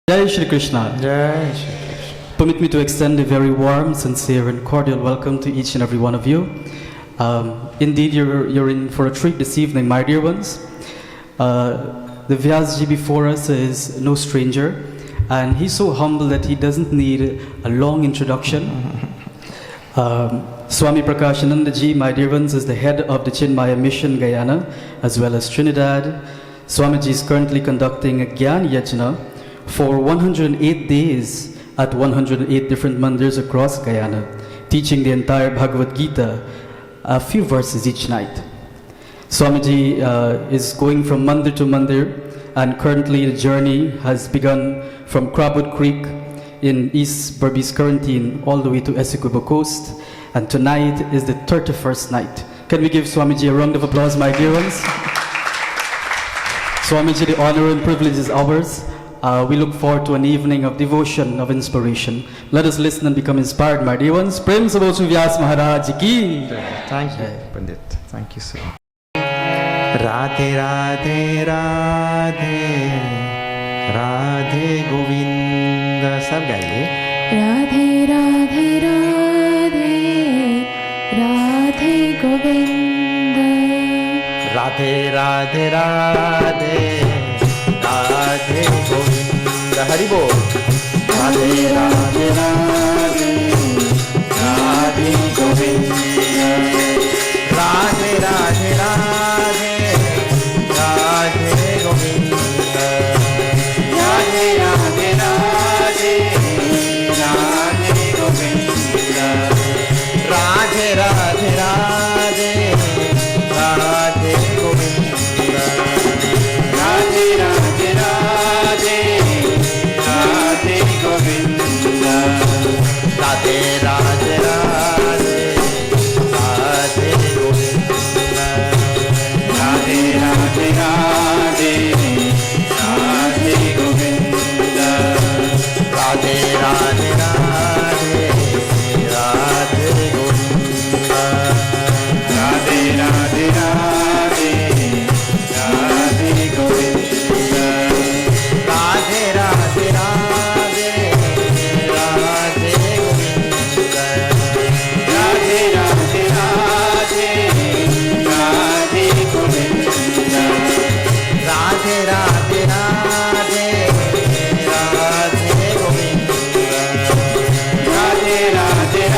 Jai Shri Krishna. Jai Shri Krishna. Permit me to extend a very warm, sincere and cordial welcome to each and every one of you. Indeed, you're in for a treat this evening, my dear ones. The Vyasji before us is no stranger, and he's so humble that he doesn't need a long introduction. Swami Prakashananda Ji, my dear ones, is the head of the Chinmaya Mission Guyana as well as Trinidad. Swamiji is currently conducting a Jnana Yajna for 108 days at 108 different mandirs across Guyana, teaching the entire Bhagavad Gita, a few verses each night. Swamiji is going from mandir to mandir, and currently the journey has begun from Crabwood Creek in East Berbice Quarantine all the way to Essequibo Coast, and tonight is the 31st night. Can we give Swamiji a round of applause, my dear ones? Swamiji, the honor and privilege is ours. We look forward to an evening of devotion, of inspiration. Let us listen and become inspired, my dear ones. Prem se bol Vyas Maharaj ki. Thank you, Pandit. Thank you so much. Radhe Radhe Radhe Radhe Govinda. सब गाइए. Radhe Radhe Radhe Radhe Govinda. Radhe Radhe Radhe Radhe Govinda. Hari Bol. Radhe Radhe Radhe Radhe Govinda. Radhe Radhe Radhe Radhe Govinda. Radhe Radhe Radhe Radhe Govinda. Radhe Radhe Radhe Radhe Govinda. Radhe Radhe Radhe Radhe Govinda. Radhe Radhe Radhe Radhe Govinda. Radhe Radhe Radhe Radhe Govinda. Radhe Radhe Radhe Radhe Govinda. Radhe Radhe Radhe Radhe Govinda. Radhe Radhe Radhe Radhe Govinda. Radhe Radhe Radhe Radhe Govinda. Radhe Radhe Radhe Radhe Govinda. Radhe Radhe Radhe Radhe Govinda. Radhe Radhe Radhe Radhe Govinda. Radhe Radhe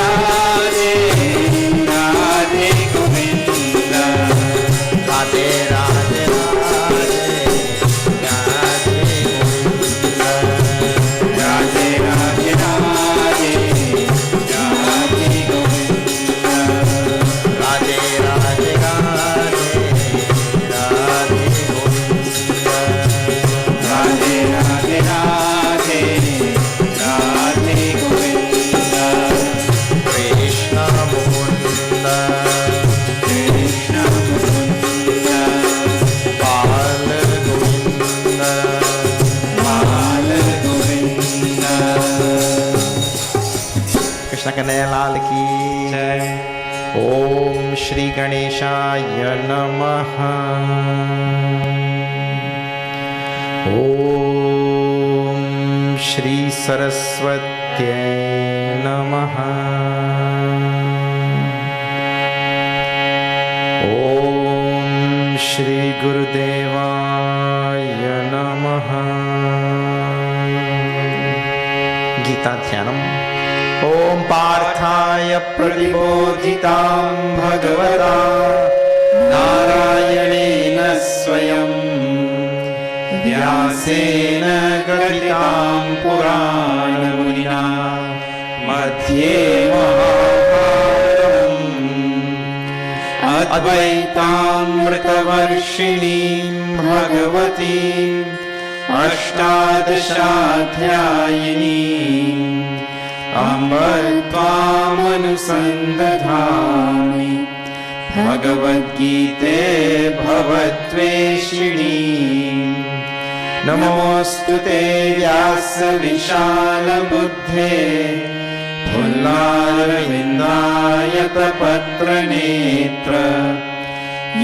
Radhe Radhe Govinda. Radhe Radhe Radhe Radhe Govinda. Radhe Radhe Radhe Radhe Govinda. Krishna Mukunda, Krishna Mukunda, Bal Govinda, Bal Govinda. Krishna Kanaya Lal ki jai. Om Shri Ganeshaya Namaha. Om Shri Saraswatyai Namaha. Om Shri Gurudevaya Namaha. Gita Jnanam. Om Parthaya Pratibodhitam Bhagavata Narayanena Swayam Vyasena Gatitam Purana Munina Madhye Mahabharatam Advaitamritavarshinim Bhagavatim Ashtadashaധ്യായിനീം Ambartvamanusandadhami Bhagavad Gita Bhavattveshinim Namostute Vyasa Vishala Buddhe Pullarvindayata Patra Netra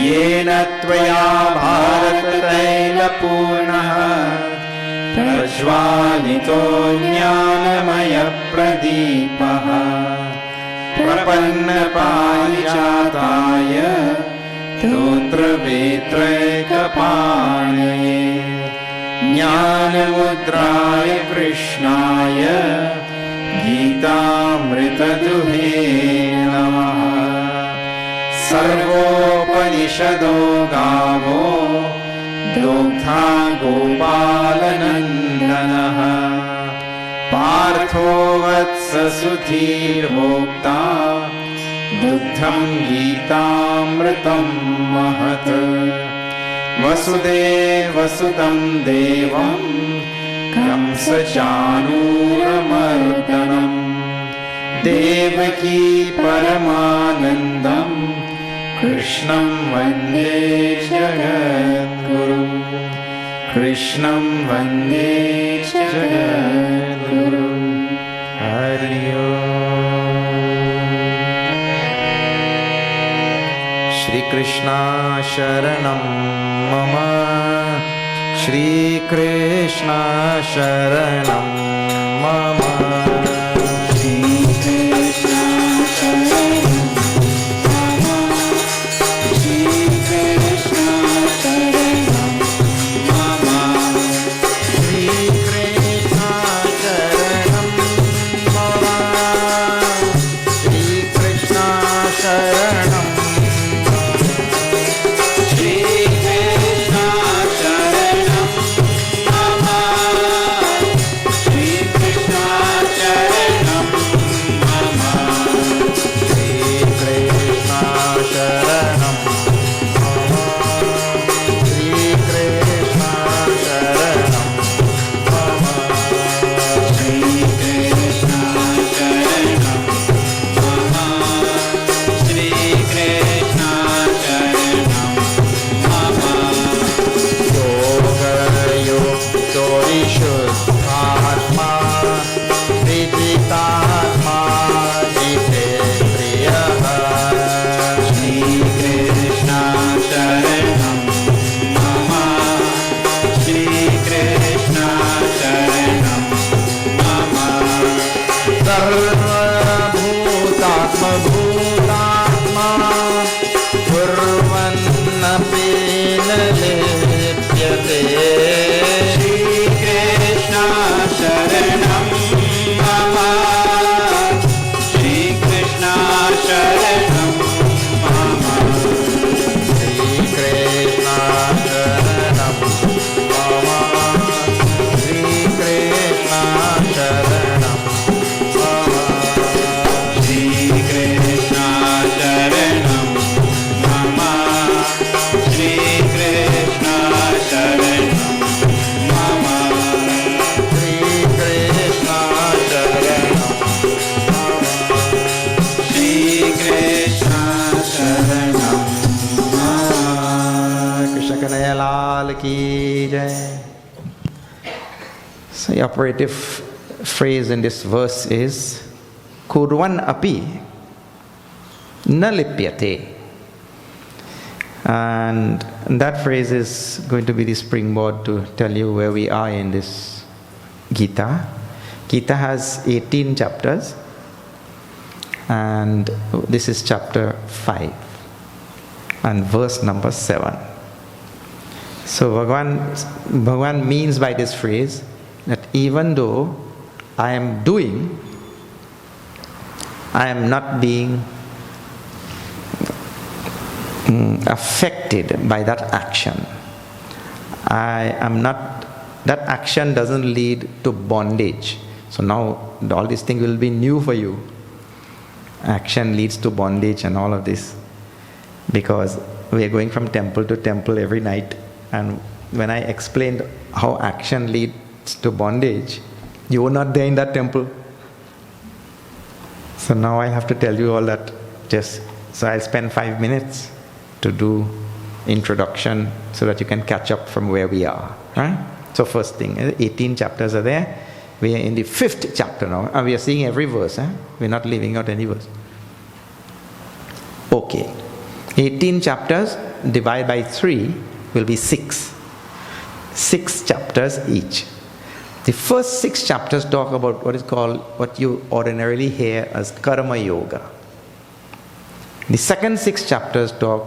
Yena Tvaya Bharata Taila Purnaha प्रज्वालितो ज्ञानमयप्रदीपः प्रपन्नपारिजाताय स्तोत्रवेत्रैकपाणये ज्ञानमुद्राय कृष्णाय गीतामृतदुहे नमः। सर्वोपनिषदो गावो दुग्धा गोपालनन्दनः पार्थो वत्ससुधीर्भोक्ता दुग्धं गीतामृतं महत्। वसुदेवसुतं देवं कंसचाणूरमर्दनम् देवकी परमानन्दं कृष्णं वन्दे जगद्गुरुं कृष्णं वन्दे जगद्गुरुं। हरि ओम्। श्रीकृष्णा शरणं मम श्रीकृष्णा शरणं मम So the operative phrase in this verse is Kurvan api na lipyate. And that phrase is going to be the springboard to tell you where we are in this Gita. Gita has 18 chapters, and this is chapter 5 and verse number 7. So Bhagavan means by this phrase that even though I am doing, I am not being affected by that action. That action doesn't lead to bondage. So now all these things will be new for you. Action leads to bondage and all of this, because we are going from temple to temple every night, and when I explained how action leads to bondage, you were not there in that temple. So now I have to tell you all that. So I'll spend 5 minutes to do introduction so that you can catch up from where we are. Right? So first thing, 18 chapters are there. We are in the 5th chapter now, and we are seeing every verse. We're not leaving out any verse. Okay. 18 chapters divided by 3 will be 6. 6 chapters each. The first 6 chapters talk about what is called, what you ordinarily hear as Karma Yoga. The second 6 chapters talk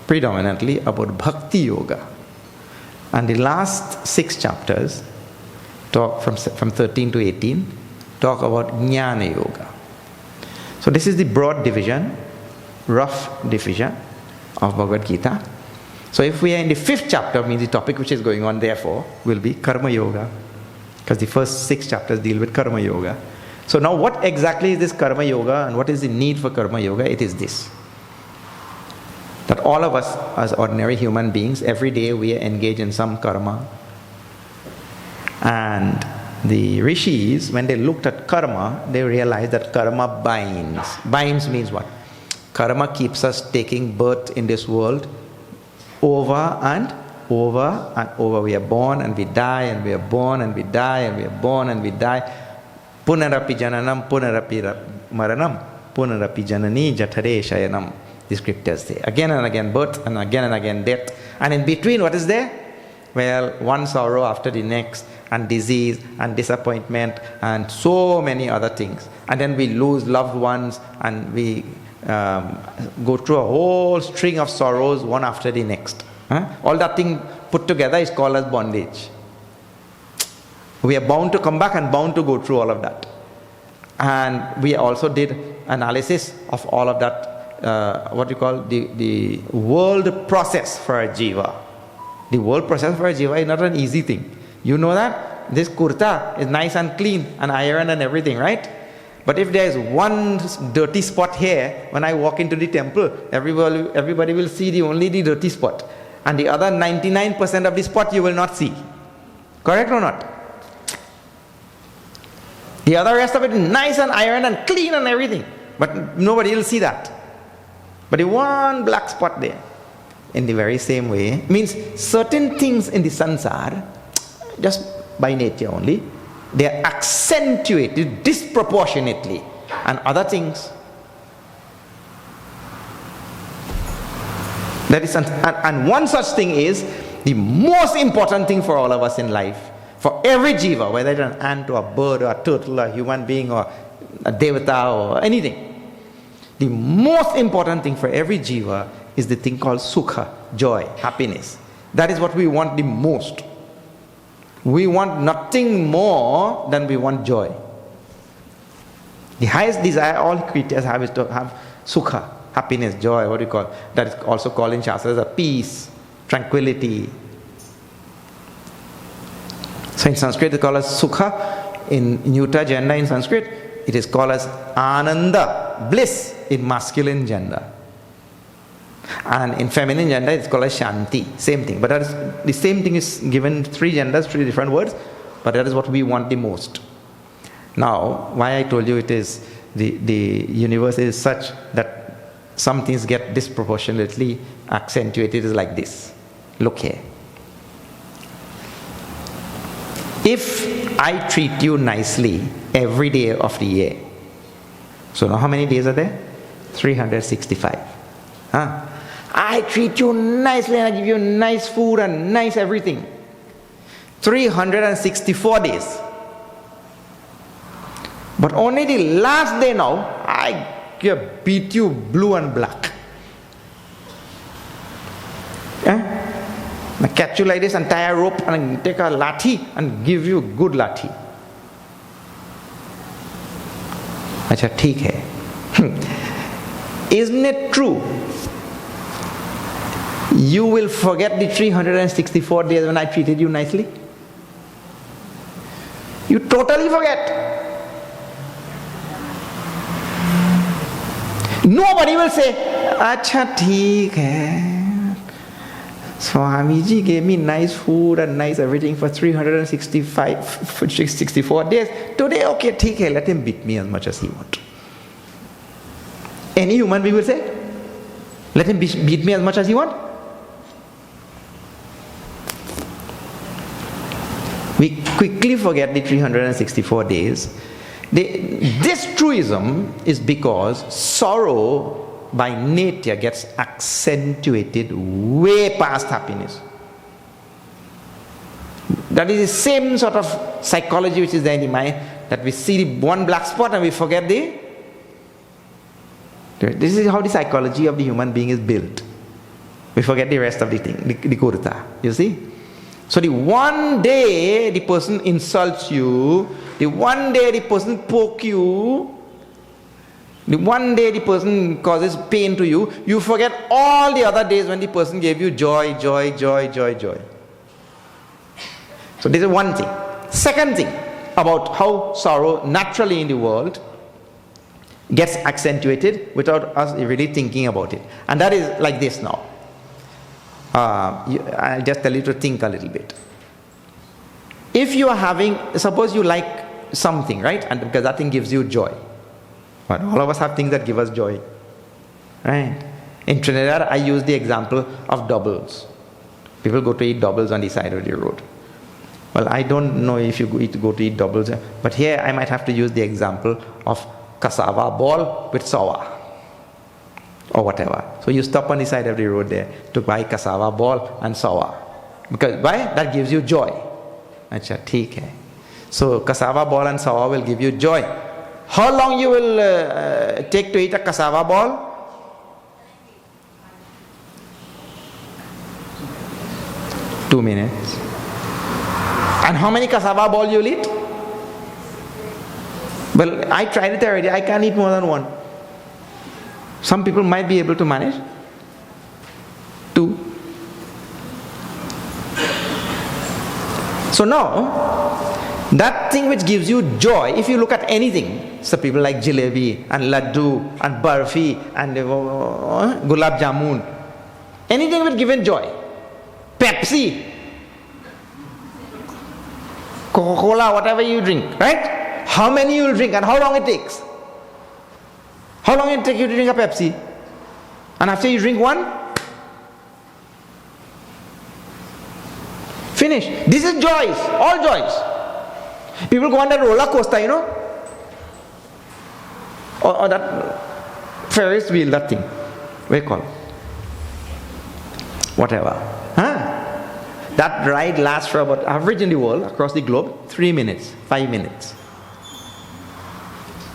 predominantly about Bhakti Yoga. And the last 6 chapters talk from 13 to 18, talk about Jnana Yoga. So this is the broad division, rough division of Bhagavad Gita. So if we are in the 5th chapter, means the topic which is going on therefore will be Karma Yoga, because the first 6 chapters deal with Karma Yoga. So now what exactly is this Karma Yoga and what is the need for Karma Yoga? It is this, that all of us as ordinary human beings, every day we are engaged in some karma. And the rishis, when they looked at karma, they realized that karma binds. Binds means what? Karma keeps us taking birth in this world over and over and over. We are born and we die, and we are born and we die, and we are born and we die. Punarapi jananam, punarapi maranam, punarapi janani jathare shayanam. The scriptures say again and again birth and again death. And in between, what is there? Well, one sorrow after the next, and disease and disappointment and so many other things. And then we lose loved ones, and we go through a whole string of sorrows one after the next. All that thing put together is called as bondage. We are bound to come back and bound to go through all of that. And we also did analysis of all of that, what you call the world process for a jiva. The world process for a jiva is not an easy thing. You know that? This kurta is nice and clean and iron and everything, right? But if there is one dirty spot here, when I walk into the temple, everybody will see only the dirty spot. And the other 99% of the spot you will not see. Correct or not? The other rest of it is nice and iron and clean and everything. But nobody will see that. But the one black spot there, in the very same way, means certain things in the sansar, just by nature only, they are accentuated disproportionately. And other things, that is, and one such thing is the most important thing for all of us in life, for every jiva, whether it's an ant or a bird or a turtle or a human being or a devata or anything. The most important thing for every jiva is the thing called sukha, joy, happiness. That is what we want the most. We want nothing more than we want joy. The highest desire all creatures have is to have sukha, happiness, joy, what do you call? That is also called in Shastras as peace, tranquility. So in Sanskrit it is called as sukha. In Gita Jnana in Sanskrit it is called as ananda, bliss in masculine gender. And in feminine gender it's called as shanti, same thing. But that is, the same thing is given 3 genders, 3 different words, but that is what we want the most. Now, why I told you it is, the universe is such that some things get disproportionately accentuated is like this. Look here. If I treat you nicely every day of the year, so now how many days are there? 365. I treat you nicely and I give you nice food and nice everything. 364 days. But only the last day now, I beat you blue and black. I catch you like this and tie a rope and take a lathi and give you good lathi. Acha, theek hai. Isn't it true? You will forget the 364 days when I treated you nicely. You totally forget. Nobody will say, Acha, theek hai. Swamiji gave me nice food and nice everything for 364 days. Today, okay, theek hai, let him beat me as much as he wants. Any human being will say, let him beat me as much as he wants. We quickly forget the 364 days. This truism is because sorrow by nature gets accentuated way past happiness. That is the same sort of psychology which is there in the mind, that we see the one black spot and we forget the... This is how the psychology of the human being is built. We forget the rest of the thing, the kurta. You see? So the one day the person insults you, the one day the person poke you, the one day the person causes pain to you, you forget all the other days when the person gave you joy, joy, joy, joy, joy. So this is one thing. Second thing about how sorrow naturally in the world gets accentuated without us really thinking about it. And that is like this now. I'll just tell you to think a little bit. If you are having, suppose you like something, right? And because that thing gives you joy. But all of us have things that give us joy. Right? In Trinidad, I use the example of doubles. People go to eat doubles on the side of the road. Well, I don't know if you go to eat doubles, but here I might have to use the example of cassava ball with sour or whatever. So you stop on the side of the road there to buy cassava ball and sour. Because why? That gives you joy. Acha, theek hai. So cassava ball and sour will give you joy. How long you will take to eat a cassava ball? Two minutes. And how many cassava balls you will eat? Well, I tried it already. I can't eat more than one. Some people might be able to manage. Two. So now, that thing which gives you joy, if you look at anything, so people like jalebi and laddu and barfi and gulab jamun, anything will give you joy. Pepsi, Coca-Cola, whatever you drink, right? How many you will drink and how long it takes? How long it take you to drink a Pepsi? And after you drink one, finish. This is joys, all joys. People go on that roller coaster, you know, or that Ferris wheel, that thing. What do you call it? Whatever. That ride lasts for about, average in the world, across the globe, 3 minutes, 5 minutes.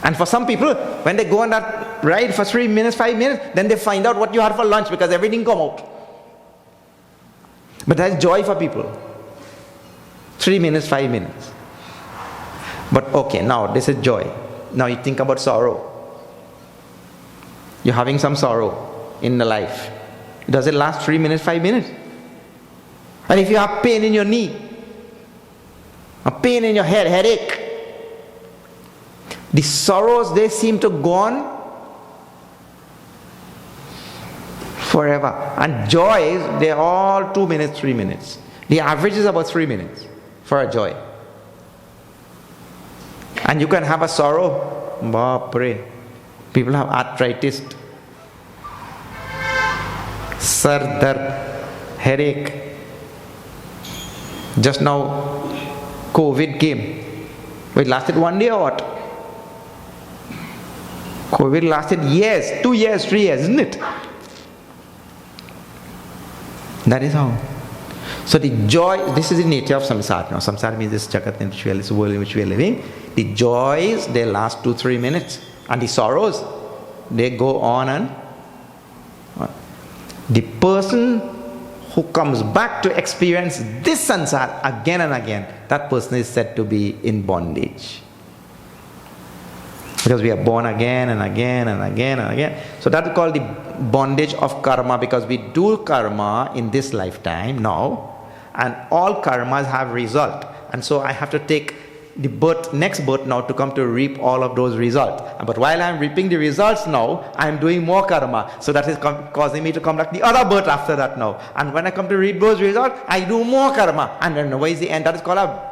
And for some people, when they go on that ride for 3 minutes, 5 minutes, then they find out what you had for lunch because everything come out. But that's joy for people. 3 minutes, 5 minutes. But okay, now this is joy. Now you think about sorrow. You're having some sorrow in the life. Does it last 3 minutes, 5 minutes? And if you have pain in your knee, a pain in your head, headache, the sorrows, they seem to go on forever. And joys, they're all 2 minutes, 3 minutes. The average is about 3 minutes for a joy. And you can have a sorrow, bapre. People have arthritis, sar dard, headache. Just now, COVID came. It lasted 1 day or what? COVID lasted years, 2 years, 3 years, isn't it? That is how. So the joy, this is the nature of samsara. Now, samsara means this jagat in which we are, this world in which we are living. The joys, they last 2-3 minutes. And the sorrows, they go on and on. The person who comes back to experience this samsara again and again, that person is said to be in bondage. Because we are born again and again and again and again. So that is called the bondage of karma, because we do karma in this lifetime now, and all karmas have result. And so I have to take the next birth now to come to reap all of those results. But while I am reaping the results now, I am doing more karma. So that is causing me to come back the other birth after that now. And when I come to reap those results, I do more karma. And then what is the end? That is called a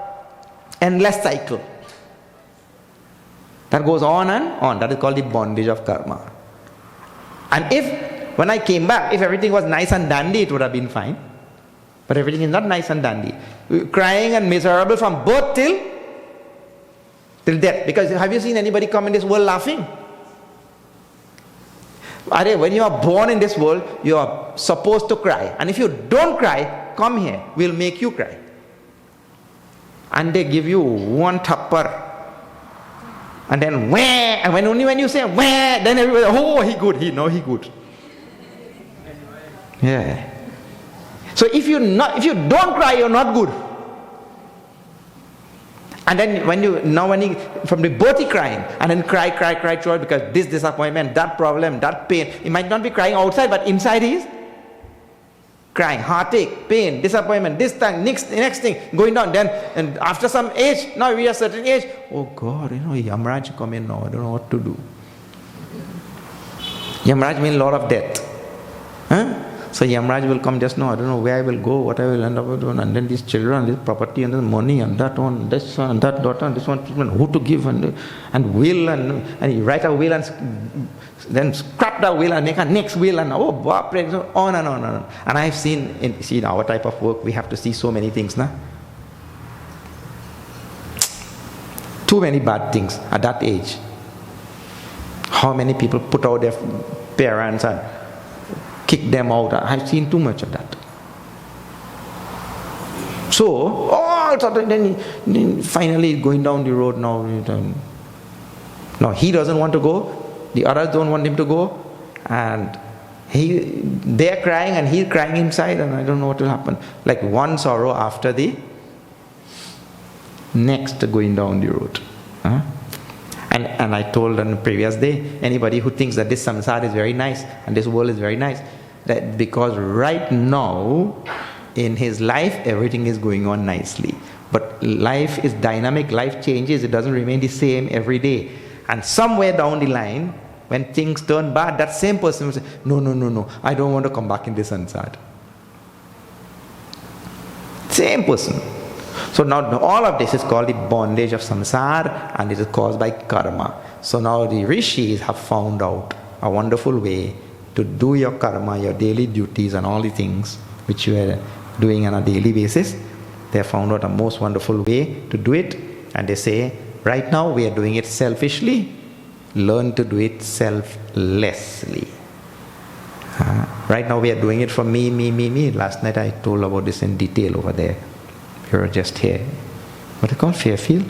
endless cycle. That goes on and on. That is called the bondage of karma. And if, when I came back, if everything was nice and dandy, it would have been fine. But everything is not nice and dandy. Crying and miserable from birth till death. Because have you seen anybody come in this world laughing? When you are born in this world, you are supposed to cry. And if you don't cry, come here. We'll make you cry. and they give you one thapper. And then wah, and only when you say wah, then everybody, oh, he good. Yeah. So if you don't cry, you're not good. And then when he from the birth he crying, and then cry throughout because this disappointment, that problem, that pain. He might not be crying outside, but inside he is crying, heartache, pain, disappointment, this thing, next thing, going down. Then, and after some age, now we are a certain age, oh God, Yamraj come in now, I don't know what to do. Yamraj means Lord of Death. Huh? So Yamraj will come just now, I don't know where I will go, what I will end up doing, and then these children, this property, and this money, and that one, this one, and that daughter, and this one, who to give, and will, and you write a will, and then scrap the will, and make a next will, and on and on and on. And I've seen, in our type of work, we have to see so many things, nah? Too many bad things at that age. How many people put out their parents and kick them out. I've seen too much of that. So, then finally going down the road now. Now he doesn't want to go, the others don't want him to go, and they're crying and he's crying inside, and I don't know what will happen. Like one sorrow after the next going down the road. And I told on the previous day, anybody who thinks that this samsara is very nice and this world is very nice, that because right now in his life everything is going on nicely, but life is dynamic, life changes, it doesn't remain the same every day, and somewhere down the line when things turn bad, that same person will say, no, I don't want to come back in this samsara. Same person. So now all of this is called the bondage of samsara, and it is caused by karma. So now the rishis have found out a wonderful way to do your karma, your daily duties and all the things which you are doing on a daily basis. They have found out a most wonderful way to do it, and they say, right now we are doing it selfishly, learn to do it selflessly. Right now we are doing it for me. Last night I told about this in detail over there. You were just here. What is it called? Fairfield?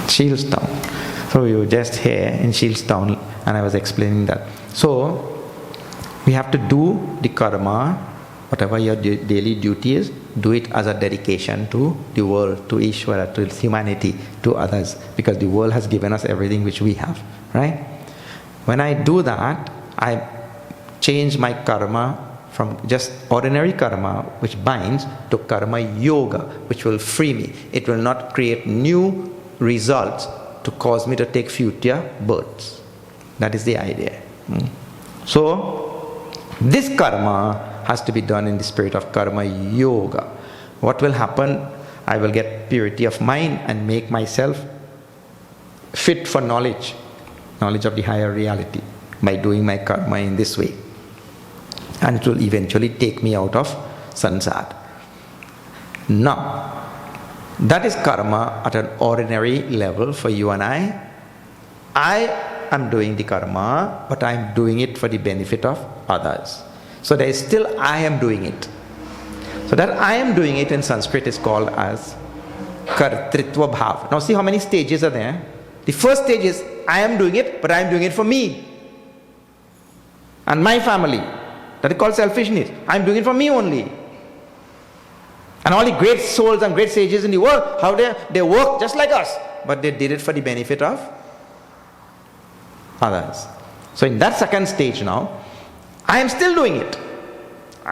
Shieldstown. So we were just here in Shieldstown, and I was explaining that. So we have to do the karma, whatever your daily duty is, do it as a dedication to the world, to Ishvara, to humanity, to others, because the world has given us everything which we have, right? When I do that, I change my karma from just ordinary karma, which binds, to karma yoga, which will free me. It will not create new results to cause me to take future births. That is the idea. So, this karma has to be done in the spirit of karma yoga. What will happen? I will get purity of mind and make myself fit for knowledge of the higher reality, by doing my karma in this way. And it will eventually take me out of samsara. Now, that is karma at an ordinary level for you and I. I am doing the karma, but I am doing it for the benefit of others. So there is still I am doing it. So that I am doing it in Sanskrit is called as kartritva bhav. Now see how many stages are there. The first stage is I am doing it, but I am doing it for me and my family. That is called selfishness. I am doing it for me only. And all the great souls and great sages in the world, how they work just like us, but they did it for the benefit of others. So in that second stage now, I am still doing it.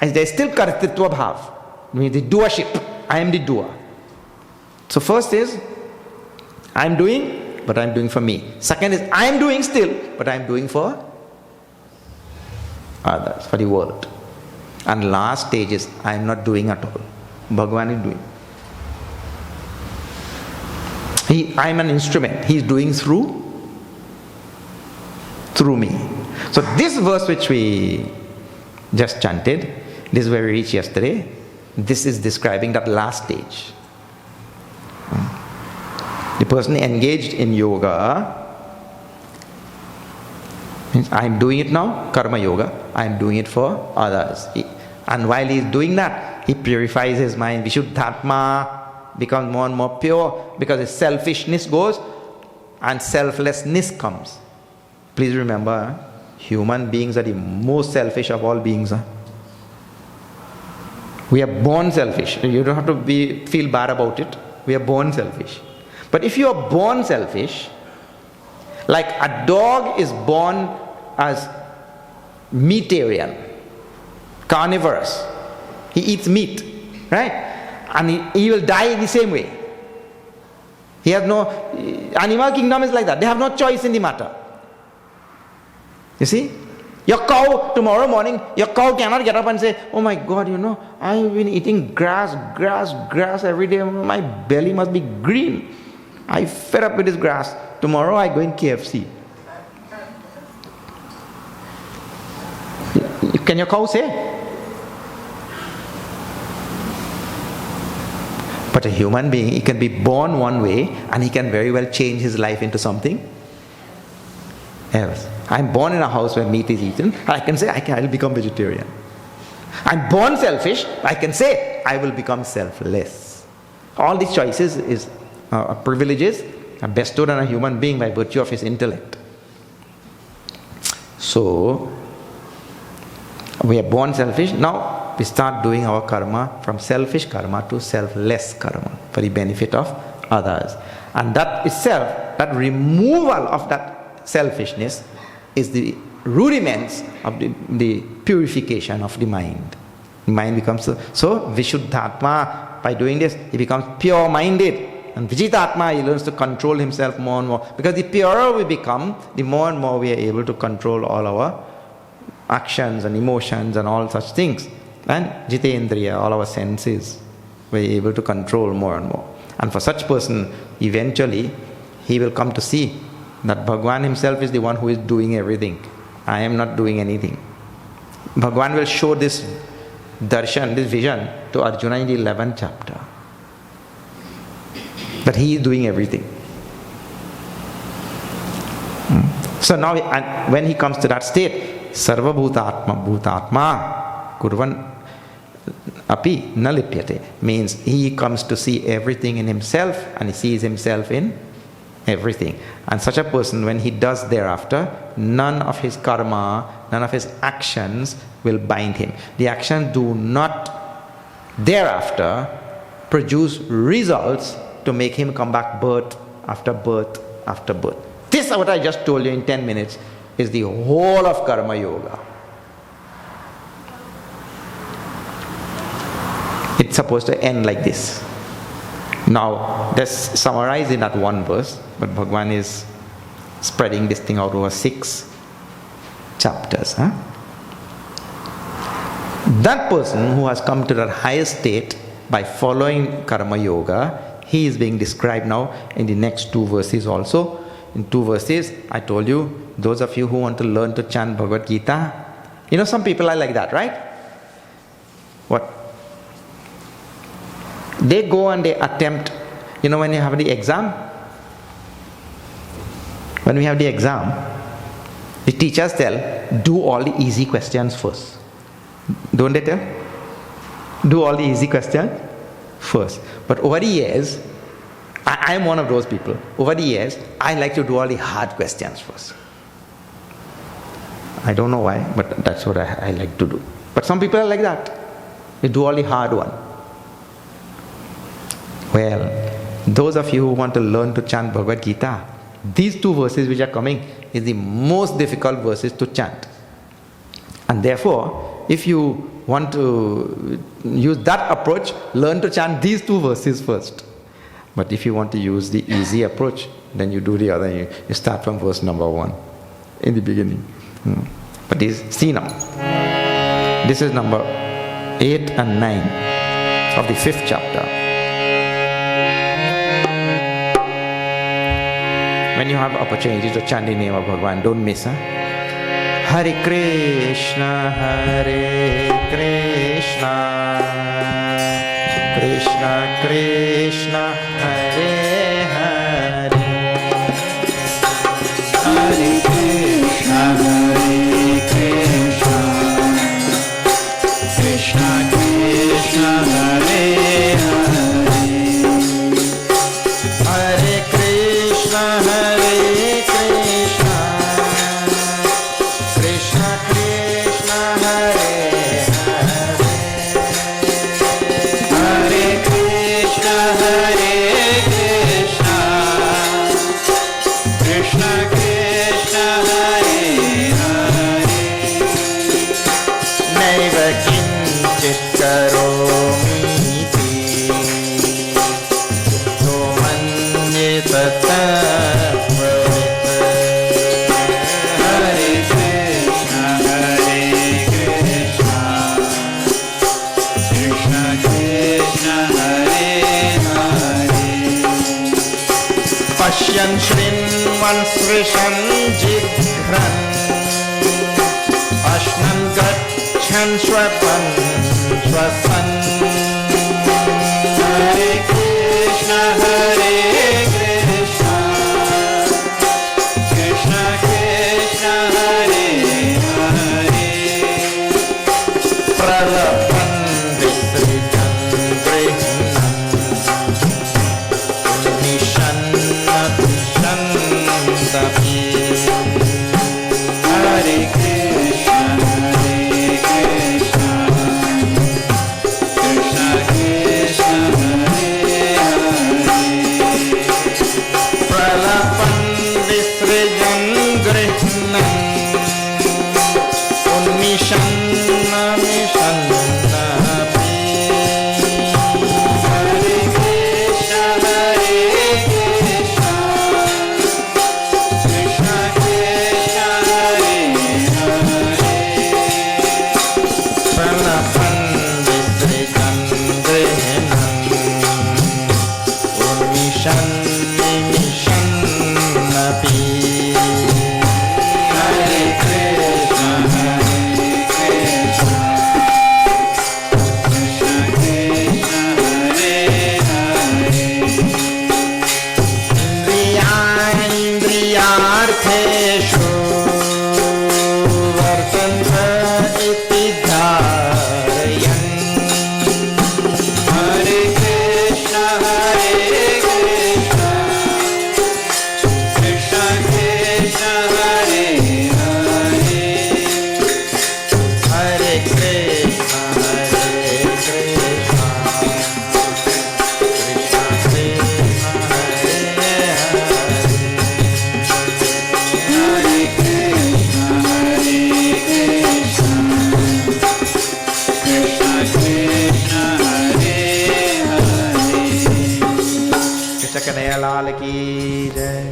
There is still kartritva bhav, means the doership. I am the doer. So first is I am doing, but I am doing for me. Second is I am doing still, but I am doing for others, for the world. And last stage is I am not doing at all. Bhagavan is doing. I am an instrument. He is doing through me. So this verse which we just chanted, this is where we reached yesterday, this is describing that last stage. The person engaged in yoga means I am doing it now, karma yoga, I am doing it for others. And while he is doing that, he purifies his mind. Vishuddhatma becomes more and more pure because his selfishness goes and selflessness comes. Please remember, human beings are the most selfish of all beings. We are born selfish. You don't have to feel bad about it. We are born selfish. But if you are born selfish, like a dog is born as meatarian, carnivorous, he eats meat, right? And he will die in the same way. He has no, animal kingdom is like that. They have no choice in the matter. You see? Your cow, tomorrow morning, your cow cannot get up and say, oh my God, I've been eating grass every day. My belly must be green. I fed up with this grass. Tomorrow I go in KFC. Can your cow say? But a human being, he can be born one way and he can very well change his life into something else. I'm born in a house where meat is eaten. I can say I'll become vegetarian. I'm born selfish. I can say I will become selfless. All these choices is privileges are bestowed on a human being by virtue of his intellect. So we are born selfish. Now we start doing our karma from selfish karma to selfless karma for the benefit of others. And that itself, that removal of that selfishness is the rudiments of the purification of the mind. The mind becomes so Vishuddhatma. By doing this, he becomes pure-minded. And Vijitatma, he learns to control himself more and more. Because the purer we become, the more and more we are able to control all our actions and emotions and all such things. And Jitendriya, all our senses, we are able to control more and more. And for such person, eventually, he will come to see that Bhagwan himself is the one who is doing everything. I am not doing anything. Bhagwan will show this darshan, this vision to Arjuna in the 11th chapter. That he is doing everything. So now, when he comes to that state, Sarva Bhutatma Kurvan Api Na Lipyate, means he comes to see everything in himself and he sees himself in everything. And such a person, when he does thereafter, none of his karma, none of his actions will bind him. The actions do not thereafter produce results to make him come back birth after birth after birth. This, what I just told you in 10 minutes, is the whole of Karma Yoga. It's supposed to end like this. Now, that's summarized in that one verse, but Bhagwan is spreading this thing out over 6 chapters. That person who has come to that highest state by following Karma Yoga, he is being described now in the next 2 verses also. In 2 verses, I told you, those of you who want to learn to chant Bhagavad Gita, some people are like that, right? What? They go and they attempt, when you have the exam, when we have the exam, the teachers tell, do all the easy questions first. Don't they tell? Do all the easy questions first. But over the years, I am one of those people. Over the years, I like to do all the hard questions first. I don't know why, but that's what I like to do. But some people are like that. They do all the hard one. Well, those of you who want to learn to chant Bhagavad Gita, these 2 verses which are coming is the most difficult verses to chant. And therefore, if you want to use that approach, learn to chant these 2 verses first. But if you want to use the easy approach, then you do the other. You start from verse number 1 in the beginning. But see now, this is number 8 and 9 of the 5th chapter. When you have opportunity to chant the name of Bhagwan, don't miss. Hare Krishna, Krishna Krishna, Hare Hare, Hare Krishna, Krishna Krishna, pralapan swasan. Hare Krishna, Krishna Krishna, Hare Hare. Pralapan visrijan grihnam. Nishanna vishantapi. Hare Krishna, Krishna Krishna, Hare Hare. Pralapan visrijan grihnam. Unmishanna mishannapi. Hare Krishna, Krishna Krishna, Hare Hare. Pralapan visrijan grihnam. Unmishanni mishannapi. Hare Krishna, Krishna Krishna, Hare Hare. Indriyartheshu vartanta iti dharayan. Hare Krishna, Krishna Krishna, Hare Hare. Hare Krishna, Krishna Krishna, Hare Hare. Hare Krishna, Krishna Krishna, Hare Hare. Krishna Kanhaiya Lal ki jai.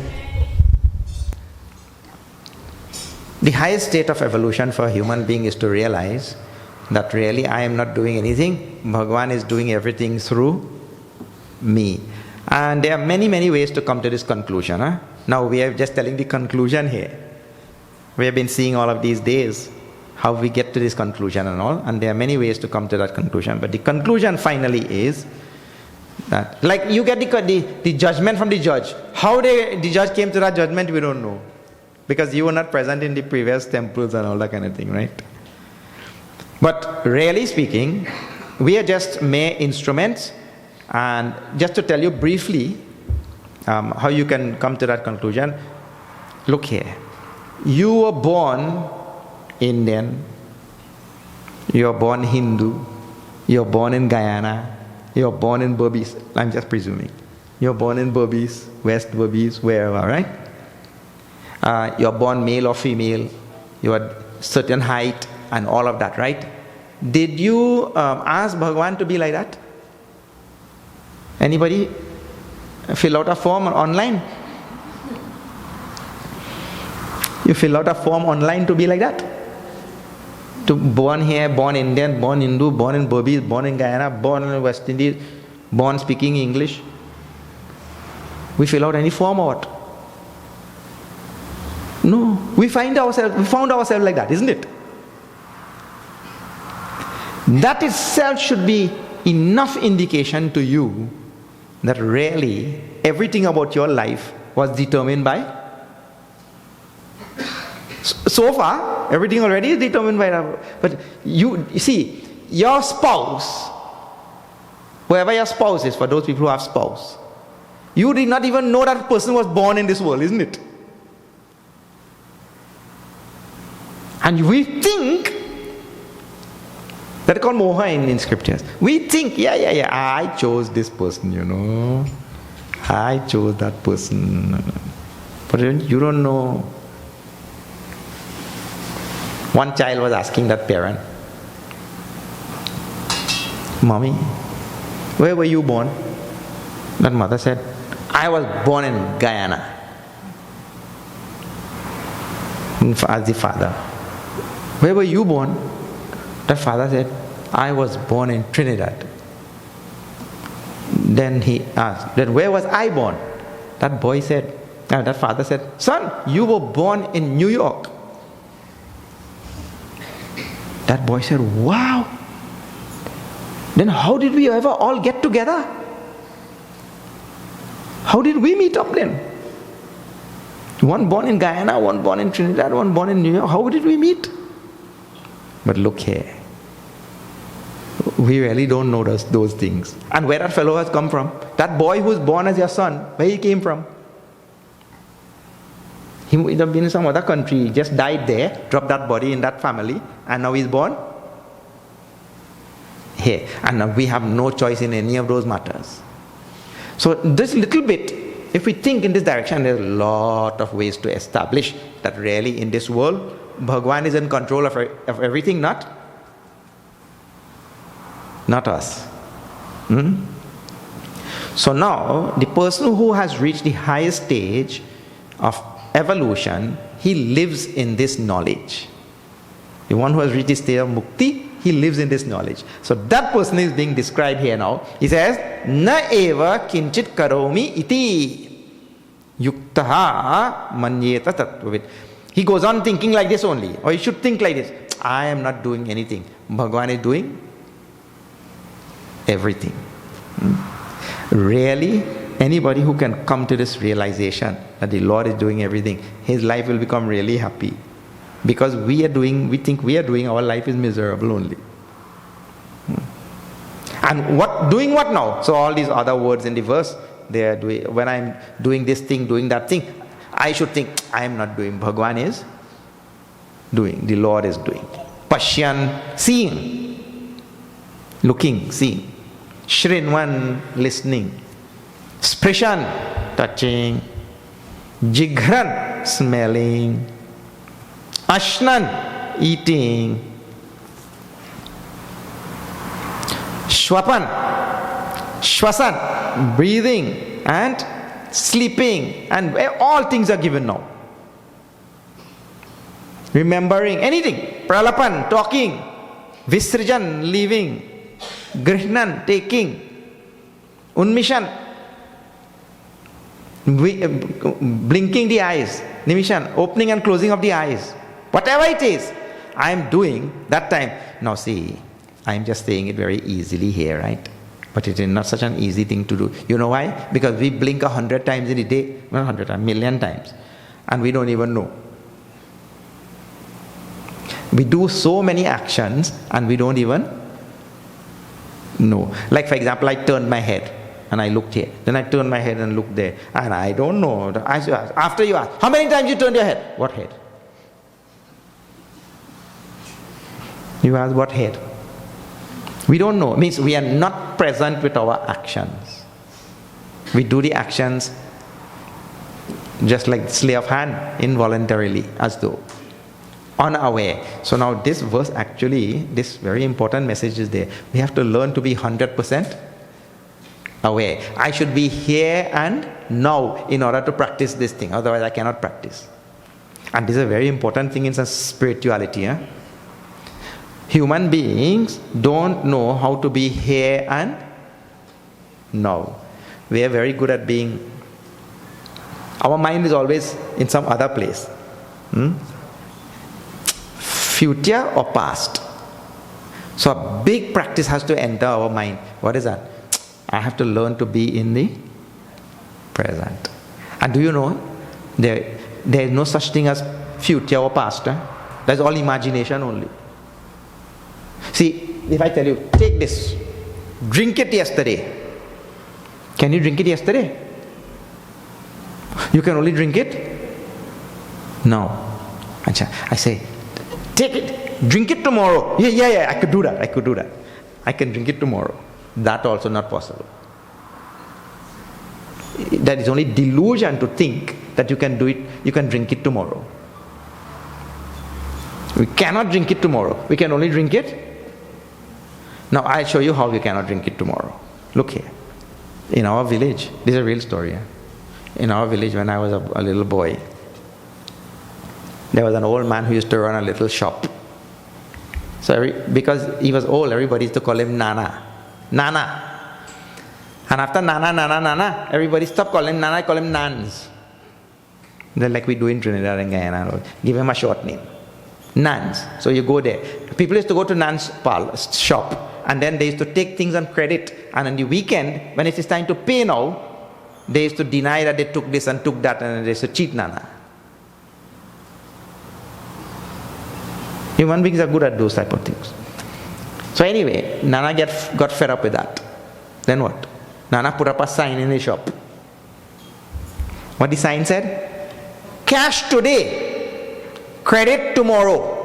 The highest state of evolution for a human being is to realize that really I am not doing anything. Bhagavan is doing everything through me. And there are many, many ways to come to this conclusion. Now we are just telling the conclusion here. We have been seeing all of these days how we get to this conclusion and all. And there are many ways to come to that conclusion. But the conclusion finally is that, like you get the judgment from the judge. How the judge came to that judgment, we don't know. Because you were not present in the previous temples and all that kind of thing, right? But really speaking, we are just mere instruments. And just to tell you briefly how you can come to that conclusion, look here. You were born Indian, you were born Hindu, you were born in Guyana, you were born in Burmese, I'm just presuming. You were born in Burmese, West Burmese, wherever, right? You are born male or female, you are certain height and all of that, right? Did you ask Bhagavan to be like that? Anybody fill out a form online? You fill out a form online to be like that? To born here, born Indian, born Hindu, born in Burmese, born in Guyana, born in West Indies, born speaking English. We fill out any form or what? No. We found ourselves like that, isn't it? That itself should be enough indication to you that really everything about your life was determined by. So far, everything already is determined by that. But you see, your spouse, whoever your spouse is, for those people who have spouse, you did not even know that person was born in this world, isn't it? And we think, that's called moha in scriptures. We think, yeah, I chose this person, I chose that person. But you don't know. One child was asking that parent, Mommy, where were you born? That mother said, I was born in Guyana. As the father. Where were you born? That father said, I was born in Trinidad. Then he asked, then where was I born? That father said, son, you were born in New York. That boy said, wow. Then how did we ever all get together? How did we meet up then? One born in Guyana, one born in Trinidad, one born in New York. How did we meet? But look here. We really don't know those things. And where that fellow has come from. That boy who was born as your son, where he came from. He would have been in some other country, just died there, dropped that body in that family, and now he's born here. And now we have no choice in any of those matters. So this little bit, if we think in this direction, there's a lot of ways to establish that really in this world, Bhagwan is in control of everything, not us. So now, the person who has reached the highest stage of evolution, he lives in this knowledge. The one who has reached the state of mukti, he lives in this knowledge. So that person is being described here now. He says, Na eva kinchit karomi iti yuktaha manyeta tattvavid. He goes on thinking like this only, or he should think like this. I am not doing anything. Bhagwan is doing everything. Really, anybody who can come to this realization that the Lord is doing everything, his life will become really happy. Because we think we are doing, our life is miserable only. And doing what now? So all these other words in the verse, they are doing, when I'm doing this thing, doing that thing, I should think, I am not doing. Bhagwan is doing. The Lord is doing. Pashyan, seeing. Looking, seeing. Shrinvan, listening. Sprishan, touching. Jighran, smelling. Ashnan, eating. Shwapan, shwasan, breathing and sleeping, and all things are given now. Remembering anything. Pralapan, talking. Visrijan, leaving. Grihnan, taking. Unmishan, blinking the eyes. Nimishan, opening and closing of the eyes. Whatever it is, I am doing that time. Now see, I am just saying it very easily here, right? But it is not such an easy thing to do. You know why? Because we blink 100 times in a day, not 100 times, 1,000,000 times. And we don't even know. We do so many actions and we don't even know. Like for example, I turned my head and I looked here. Then I turned my head and looked there. And I don't know. After you ask, how many times you turned your head? What head? You ask what head? We don't know. It means we are not present with our actions. We do the actions just like slay of hand, involuntarily, as though unaware. So now this verse actually, this very important message is there. We have to learn to be 100% aware. I should be here and now in order to practice this thing. Otherwise I cannot practice. And this is a very important thing in spirituality. Human beings don't know how to be here and now. We are very good at being, our mind is always in some other place. Future or past. So a big practice has to enter our mind. What is that? I have to learn to be in the present. And do you know, there is no such thing as future or past. That's all imagination only. See, if I tell you, take this, drink it yesterday. Can you drink it yesterday? You can only drink it? No. I say, take it, drink it tomorrow. Yeah, I could do that. I can drink it tomorrow. That also not possible. That is only delusion to think that you can do it, you can drink it tomorrow. We cannot drink it tomorrow. We can only drink it. Now I'll show you how we cannot drink it tomorrow. Look here. In our village, this is a real story. In our village, when I was a little boy, there was an old man who used to run a little shop. So because he was old, everybody used to call him Nana. Nana. And after Nana, everybody stopped calling him Nana, call him Nans. Then like we do in Trinidad and Guyana, give him a short name. Nans. So you go there. People used to go to Nan's shop, and then they used to take things on credit, and on the weekend, when it is time to pay now, they used to deny that they took this and took that, and they used to cheat Nana. Human beings are good at those type of things. So anyway, Nana got fed up with that. Then what? Nana put up a sign in the shop. What the sign said? Cash today, credit tomorrow.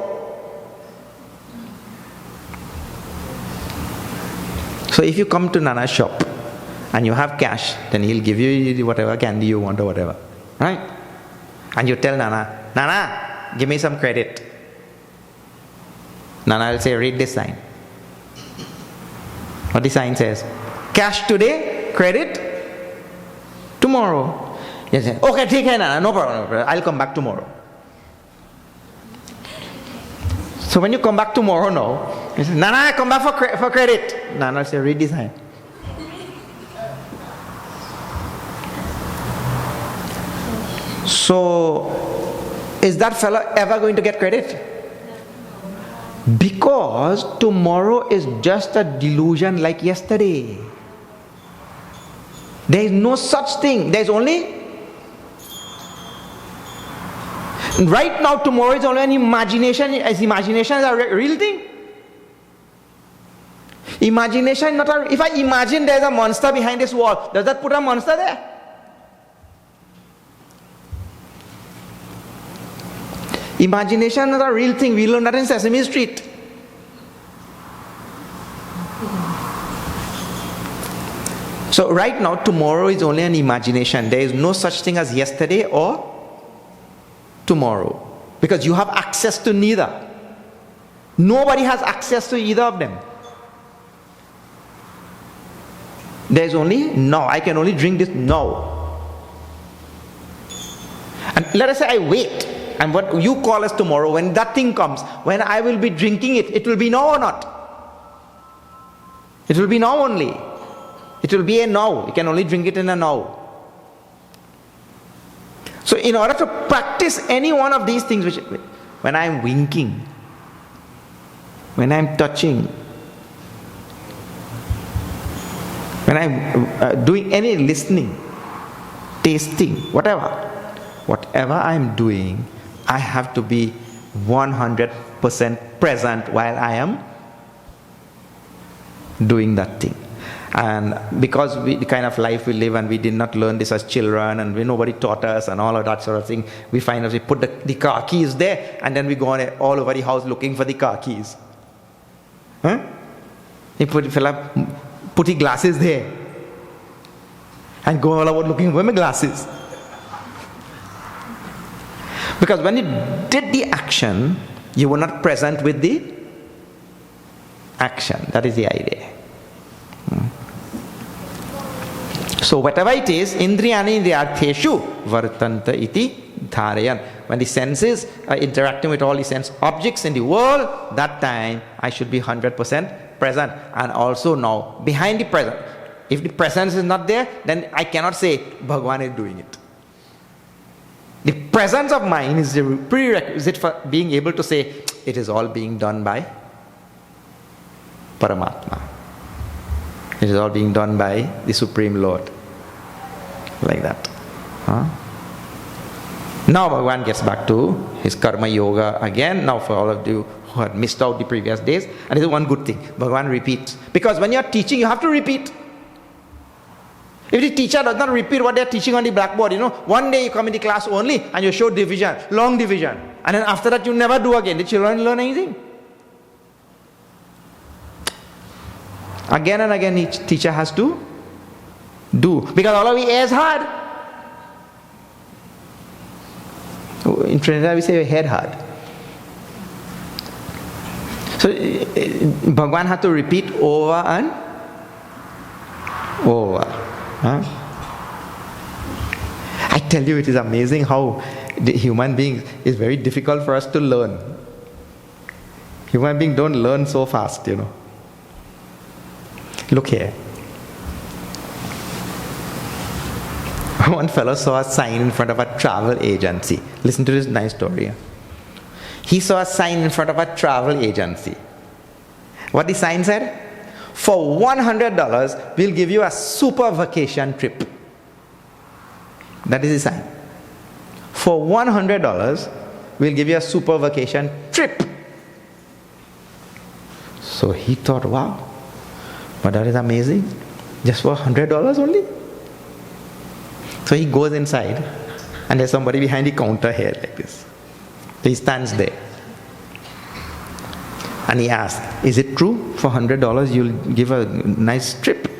So if you come to Nana's shop and you have cash, then he'll give you whatever candy you want or whatever. Right? And you tell Nana, Nana, give me some credit. Nana will say, read this sign. What the sign says? Cash today, credit tomorrow. You say, okay, take care, Nana, no problem, I'll come back tomorrow. So when you come back tomorrow now, you say, Nana, I come back for credit. Nana will say, read this sign. So, is that fellow ever going to get credit? Because tomorrow is just a delusion like yesterday. There is no such thing. There is only... Right now, tomorrow is only an imagination. Is imagination a real thing? Imagination not a... If I imagine there is a monster behind this wall, does that put a monster there? Imagination is not a real thing. We learned that in Sesame Street. So right now, tomorrow is only an imagination. There is no such thing as yesterday or tomorrow. Because you have access to neither. Nobody has access to either of them. There is only now. I can only drink this now. And let us say I wait. And what you call as tomorrow, when that thing comes, when I will be drinking it, it will be now or not? It will be now only. It will be a now. You can only drink it in a now. So in order to practice any one of these things, which, when I am winking, when I am touching, when I am doing any listening, tasting, whatever I am doing, I have to be 100% present while I am doing that thing. And because the kind of life we live, and we did not learn this as children, and nobody taught us and all of that sort of thing, we find that we put the car keys there, and then we go on all over the house looking for the car keys. Huh? He put the glasses there and go all about looking for my glasses. Because when you did the action, you were not present with the action. That is the idea. So whatever it is, indriyani indriyartheshu vartanta iti dharayan. When the senses are interacting with all the sense objects in the world, that time I should be 100% present. And also now, behind the present, if the presence is not there, then I cannot say Bhagavan is doing it. The presence of mind is the prerequisite for being able to say it is all being done by Paramatma. It is all being done by the Supreme Lord. Like that. Huh? Now Bhagavan gets back to his karma yoga again. Now for all of you who had missed out the previous days, and this is one good thing, Bhagavan repeats. Because when you are teaching, you have to repeat. If the teacher does not repeat what they are teaching on the blackboard, one day you come in the class only and you show division, long division, and then after that you never do again. The children learn anything? Again and again each teacher has to do, because all of it is hard. In Trinidad we say head hard. So Bhagavan had to repeat over and over. Huh? I tell you, it is amazing how the human being is very difficult for us to learn. Human beings don't learn so fast, Look here. One fellow saw a sign in front of a travel agency. Listen to this nice story. he saw a sign in front of a travel agency. What the sign said? For $100, we'll give you a super vacation trip. That is the sign. For $100, we'll give you a super vacation trip. So he thought, wow, but that is amazing. Just for $100 only? So he goes inside, and there's somebody behind the counter here like this. He stands there. And he asked, is it true? For $100 you'll give a nice trip?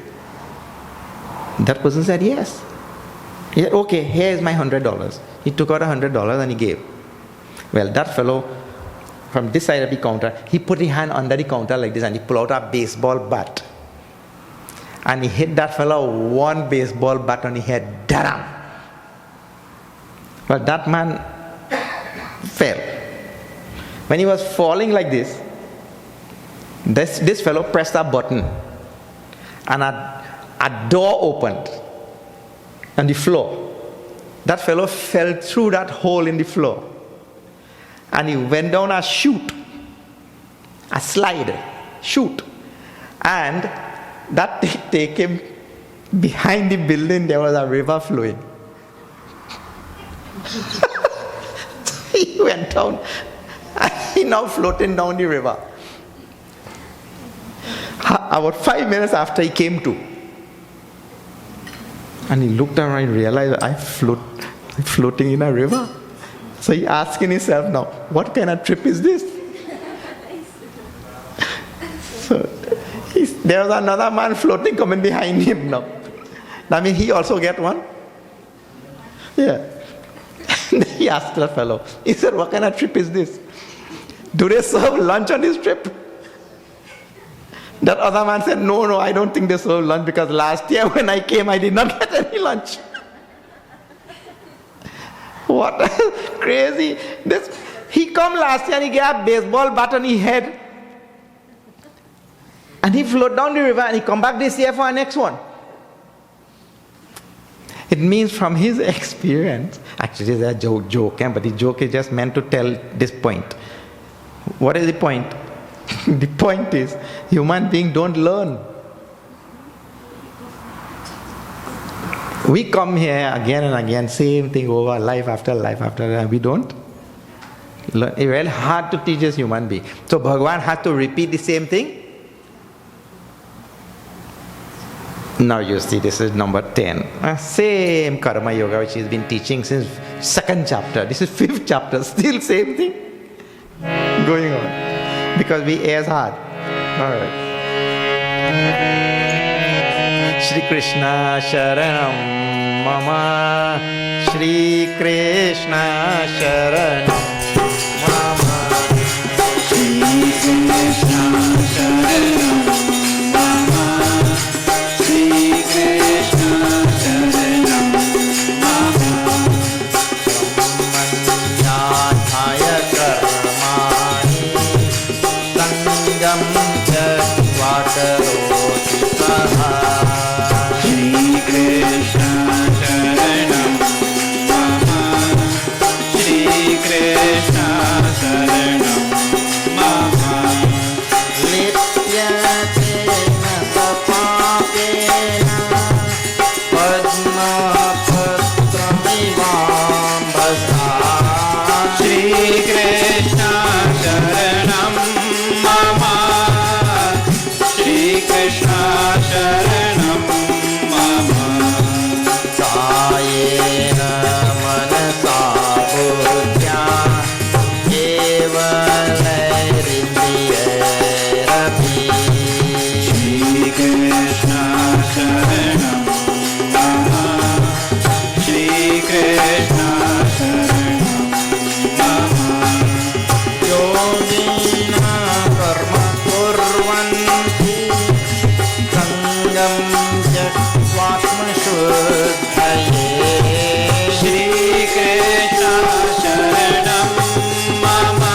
That person said yes. He said, okay, here is my $100. He took out $100 and he gave. Well, that fellow, from this side of the counter, he put his hand under the counter like this and he pulled out a baseball bat. And he hit that fellow one baseball bat on the head. Daram! Well, that man fell. When he was falling like this fellow pressed a button and a door opened on the floor. That fellow fell through that hole in the floor and he went down a chute, a slide, chute, and that take him behind the building. There was a river flowing. He went down and he now floating down the river. About 5 minutes after he came to, and he looked around and realized, I'm floating in a river. So he asking himself now, what kind of trip is this? So there was another man floating coming behind him now. That means he also get one? Yeah. He asked that fellow, he said, what kind of trip is this? Do they serve lunch on this trip? That other man said, no, I don't think they serve lunch because last year when I came, I did not get any lunch. What crazy. He come last year and he got a baseball bat on his head. And he float down the river and he come back this year for our next one. It means from his experience, actually it's a joke, but the joke is just meant to tell this point. What is the point? The point is, human beings don't learn. We come here again and again, same thing over, life after life after life. We don't learn. It's very hard to teach a human being. So Bhagavan has to repeat the same thing. Now you see, this is number 10. Same karma yoga which he's been teaching since 2nd chapter. This is 5th chapter. Still same thing going on. Because we as hard. Alright. Shri Krishna Sharanam Mama. Shri Krishna Sharanam Mama. Shri Krishna Sharanam Mama. Shri Krishna Sharanam Mama. Brahmanyadhaya karmani sangam tyakva karoti saha. Shri Krishna Sharanam Mama. Shri Krishna Sharanam Mama. Lityate na sapapena padma patramimam bhasa. Shri Krishna Sharanam Mama. Shri Krishna Sharanam Mama. Kayena manasa buddhya kevalerindriyarapi. Shri Krishna Sharanam Mama. Shri Krishna Sharanam Mama. Yogina karma kurvanti sangam jatvātma shuddhaye. Shri Krishna Sharanam Mama.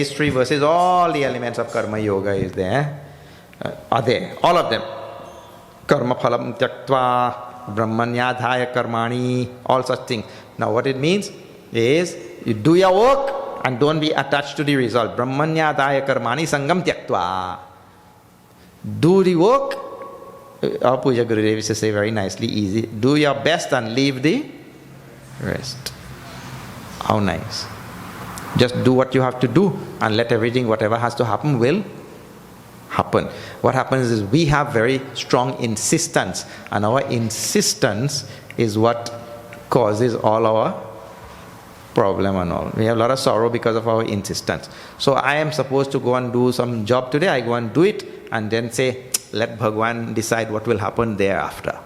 these 3 verses, all the elements of karma yoga is there, are there, all of them. Karma phalam tyaktva, brahmanyadhaya karmani, all such things. Now what it means is, you do your work and don't be attached to the result. Brahmanyadhaya karmani sangam tyaktva. Do the work. Our Puja Gurudev used to say very nicely, easy. Do your best and leave the rest. How nice. Just do what you have to do and let everything, whatever has to happen, will happen. What happens is we have very strong insistence, and our insistence is what causes all our problem and all. We have a lot of sorrow because of our insistence. So I am supposed to go and do some job today, I go and do it and then say, let Bhagwan decide what will happen thereafter.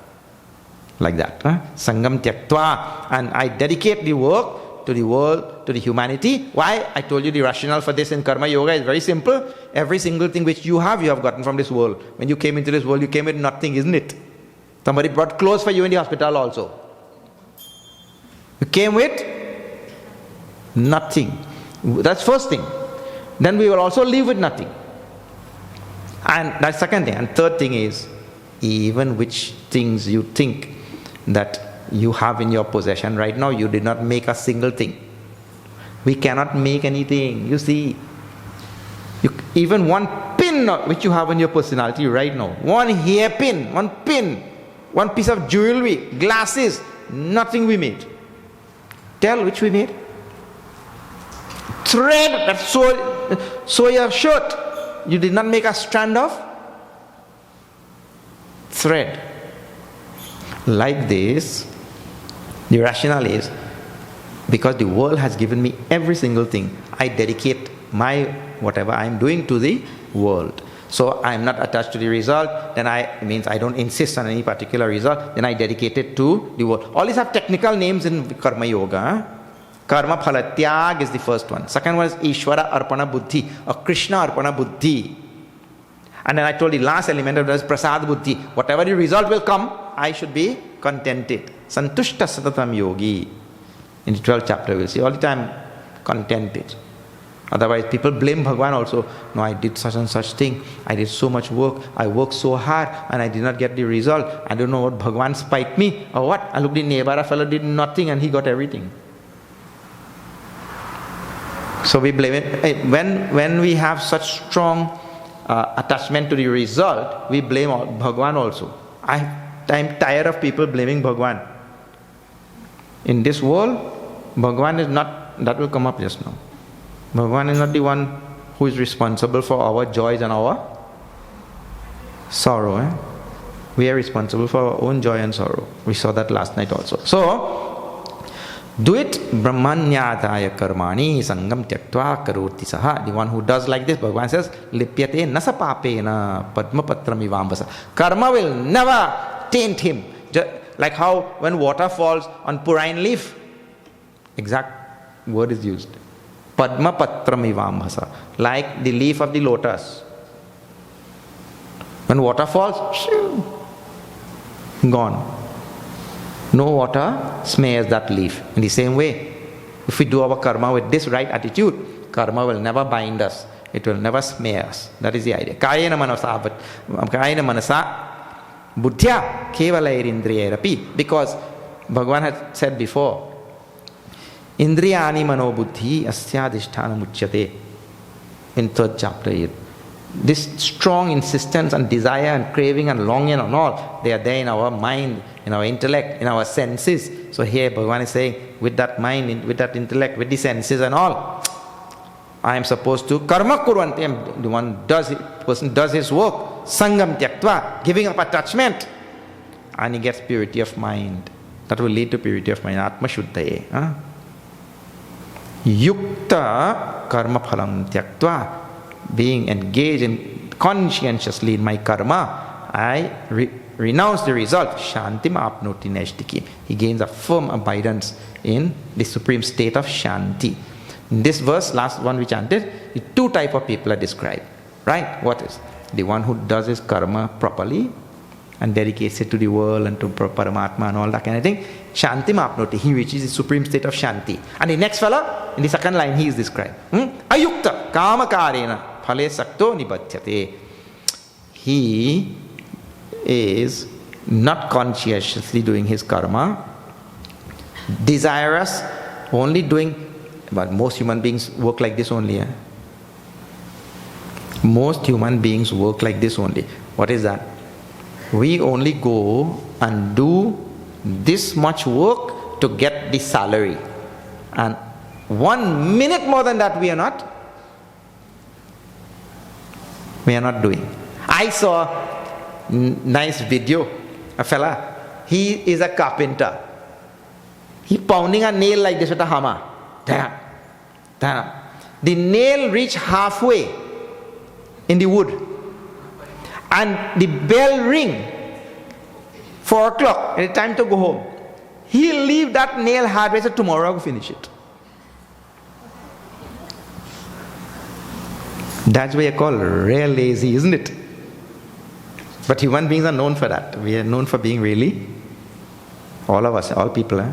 Like that. Sangam tyaktva. And I dedicate the work to the world, to the humanity. Why? I told you the rationale for this in Karma Yoga is very simple. Every single thing which you have gotten from this world. When you came into this world, you came with nothing, isn't it? Somebody brought clothes for you in the hospital also. You came with nothing. That's first thing. Then we will also leave with nothing. And that's second thing. And third thing is, even which things you think that you have in your possession right now, you did not make a single thing. We cannot make anything. You see, even one pin which you have in your personality right now, one hairpin, one pin, one piece of jewelry, glasses, nothing we made. Tell which we made? Thread that sew your shirt. You did not make a strand of thread. Like this, the rationale is, because the world has given me every single thing, I dedicate my whatever I am doing to the world. So I am not attached to the result, then means I don't insist on any particular result, then I dedicate it to the world. All these have technical names in Karma Yoga. Karma phala tyag is the first one. Second one is Ishvara arpana buddhi, or Krishna arpana buddhi. And then I told the last element of that is prasad buddhi. Whatever the result will come, I should be contented. Santushta satatam yogi. In the 12th chapter we'll see all the time contented. Otherwise people blame Bhagwan also. No, I did such and such thing. I did so much work. I worked so hard and I did not get the result. I don't know what Bhagwan spite me or what. I looked, the neighbor fellow did nothing and he got everything. So we blame it. When we have such strong attachment to the result, we blame Bhagwan also. I'm tired of people blaming Bhagwan. In this world, Bhagwan is not, that will come up just now. Bhagwan is not the one who is responsible for our joys and our sorrow. We are responsible for our own joy and sorrow. We saw that last night also. So, do it brahmanyadhaya karmani sangam tyaktva karoti saha. The one who does like this, Bhagavan says, lipyate nasa papena padmapatram ivambasa. Karma will never taint him. Just like how when water falls on purine leaf, exact word is used. Padmapatram ivambasa. Like the leaf of the lotus. When water falls, shoo, gone. No water smears that leaf. In the same way, if we do our karma with this right attitude, karma will never bind us. It will never smear us. That is the idea. Kayena manasa buddhya kevalairindriyerapi. Because Bhagavan had said before, indriyani mano buddhi asyadhisthana muchyate. In 3rd chapter, this strong insistence and desire and craving and longing and all, they are there in our mind, in our intellect, in our senses. So here Bhagavan is saying, with that mind, with that intellect, with the senses and all, I am supposed to karma kurvanti. The one person does his work, sangam tyaktva, giving up attachment, and he gets purity of mind. That will lead to purity of mind, atma shuddhaye. Yukta karma phalam tyaktva. Being engaged in conscientiously in my karma, I renounce the result. Shantim apnoti neshtikim. He gains a firm abidance in the supreme state of shanti. In this verse, last one we chanted, the 2 types of people are described. Right? What is? The one who does his karma properly and dedicates it to the world and to Paramatma and all that kind of thing, Shanti Mapnoti, he reaches the supreme state of Shanti. And the next fellow, in the second line, he is described. Ayukta Kamakarena Phale Sakto Nibadhyate. He is not conscientiously doing his karma, desirous, only doing, but most human beings work like this only. Most human beings work like this only. What is that? We only go and do this much work to get the salary. And 1 minute more than that we are not doing. I saw a nice video. A fella, he is a carpenter. He pounding a nail like this with a hammer. Damn. The nail reached halfway in the wood. And the bell ring, 4 o'clock, and it's time to go home. He'll leave that nail hardware, so tomorrow I'll finish it. That's why you're called real lazy, isn't it? But human beings are known for that. We are known for being really, all of us, all people.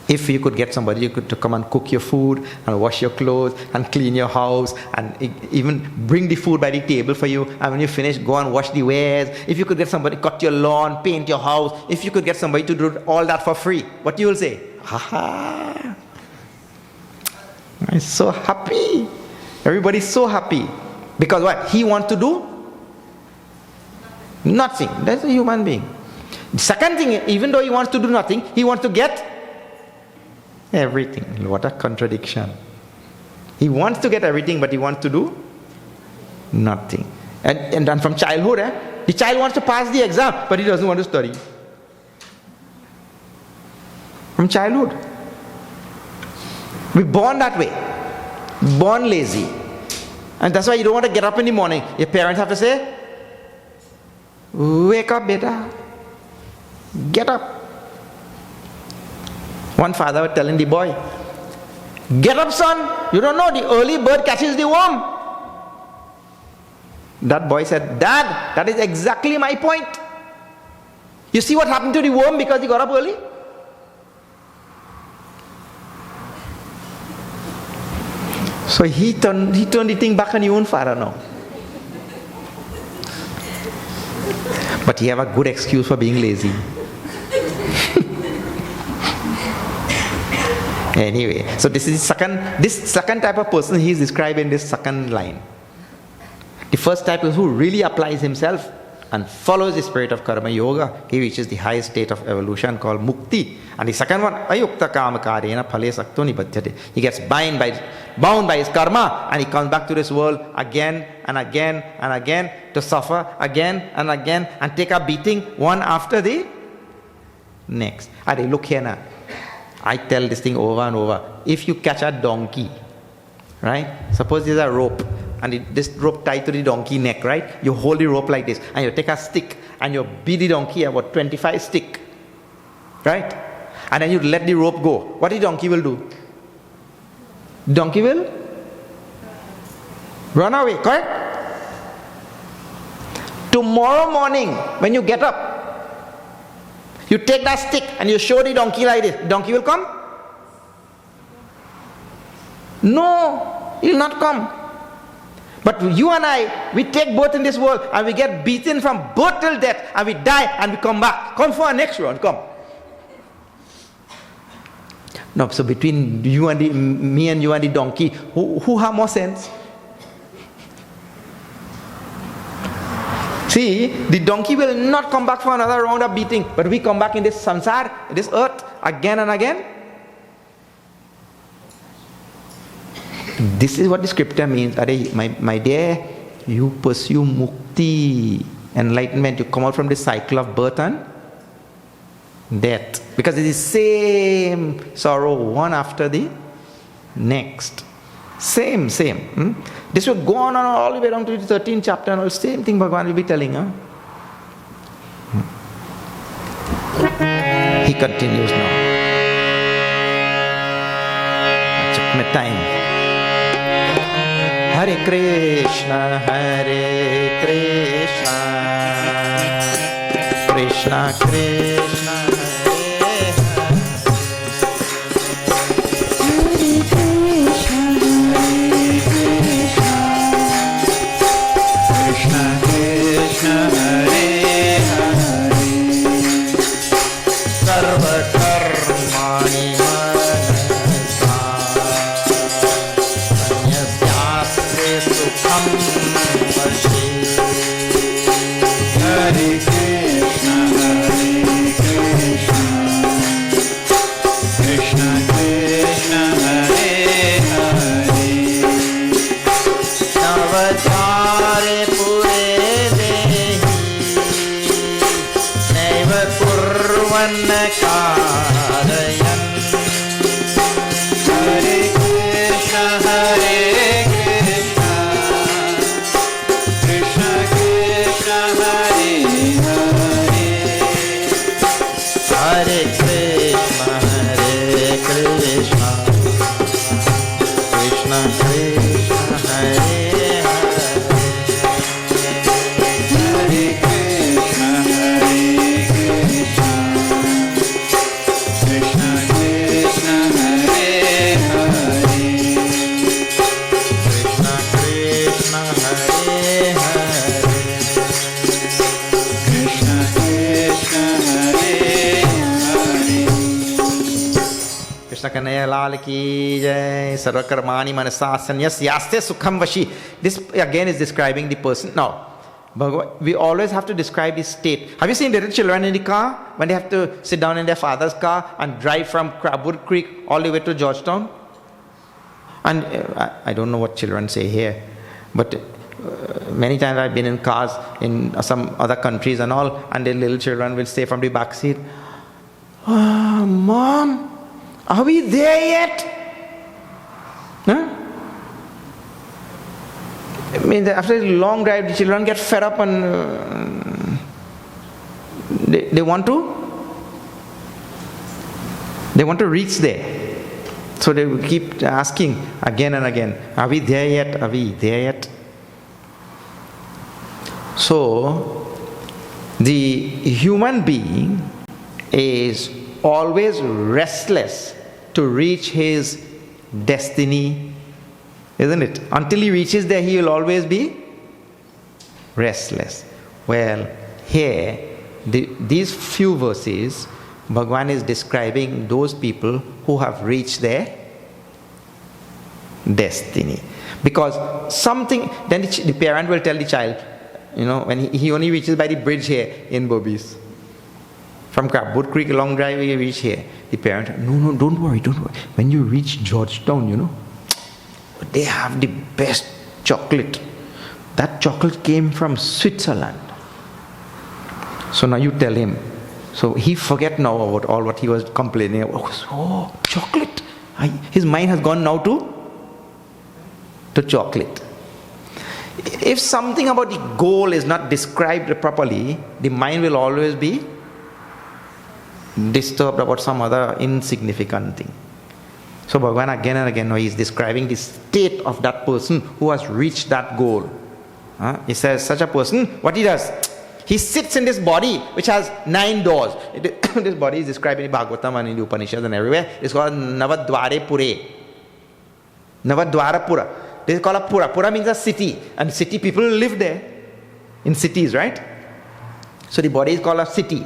If you could get somebody to come and cook your food and wash your clothes and clean your house and even bring the food by the table for you, and when you finish, go and wash the wares. If you could get somebody to cut your lawn, paint your house, if you could get somebody to do all that for free, what you will say? Ha! I'm so happy. Everybody's so happy. Because what? He wants to do nothing. That's a human being. The second thing, even though he wants to do nothing, he wants to get everything. What a contradiction. He wants to get everything, but he wants to do nothing. And from childhood, the child wants to pass the exam, but he doesn't want to study. From childhood. We're born that way. Born lazy. And that's why you don't want to get up in the morning. Your parents have to say, wake up, beta. Get up. One father was telling the boy, get up, son. You don't know, the early bird catches the worm. That boy said, Dad, that is exactly my point. You see what happened to the worm because he got up early? So he turned the thing back on his own father now. But he have a good excuse for being lazy. Anyway, so this second type of person he is described in this second line. The first type is who really applies himself and follows the spirit of karma yoga. He reaches the highest state of evolution called mukti. And the second one, ayukta kamakarena phale sakto nibadhyate. He gets bound by his karma, and he comes back to this world again and again and again to suffer again and again and take a beating one after the next. Look here now. I tell this thing over and over. If you catch a donkey, right? Suppose there's a rope, and this rope tied to the donkey neck, right? You hold the rope like this, and you take a stick, and you beat the donkey about 25 stick, right? And then you let the rope go. What the donkey will do? Donkey will run away, correct? Tomorrow morning, when you get up, you take that stick and you show the donkey like this. The donkey will come? No, he will not come. But you and I, we take birth in this world and we get beaten from birth till death, and we die and we come back. Come for our next round, come. No, so between me and you and the donkey, who have more sense? See, the donkey will not come back for another round of beating, but we come back in this samsar, this earth, again and again. This is what the scripture means. My dear, you pursue mukti, enlightenment. You come out from this cycle of birth and death. Because it is the same sorrow, one after the next. Same. This will go on all the way down to the 13th chapter, and all same thing Bhagavan will be telling. He continues now. I check my time. Hare Krishna, Krishna Krishna Krishna Sarvakarmani manasasanyas yaste sukham vashi. This again is describing the person. Now, we always have to describe the state. Have you seen little children in the car when they have to sit down in their father's car and drive from Crabwood Creek all the way to Georgetown? And I don't know what children say here, but many times I've been in cars in some other countries and all, and the little children will say from the back seat, "Oh, Mom, are we there yet?" Huh? I mean, after a long drive, the children get fed up and they want to reach there. So they will keep asking again and again, "Are we there yet? Are we there yet?" So, the human being is always restless to reach his destiny, isn't it? Until he reaches there, he will always be restless. Well, here, these few verses, Bhagavan is describing those people who have reached their destiny. Because something, then the parent will tell the child, when he only reaches by the bridge here in Bobbies. From Crabwood Creek, a long drive, you reach here. The parent, no, don't worry. When you reach Georgetown, they have the best chocolate. That chocolate came from Switzerland. So now you tell him. So he forget now about all what he was complaining about. Oh, chocolate. His mind has gone now to chocolate. If something about the goal is not described properly, the mind will always be disturbed about some other insignificant thing. So Bhagavan again and again, he is describing the state of that person who has reached that goal. He says, such a person, what he does? He sits in this body which has 9 doors. This body is described in the Bhagavatam and in the Upanishads and everywhere. It's called Navadware Pure. Navadwara Pura. This is called a Pura. Pura means a city. And city people live there. In cities, right? So the body is called a city.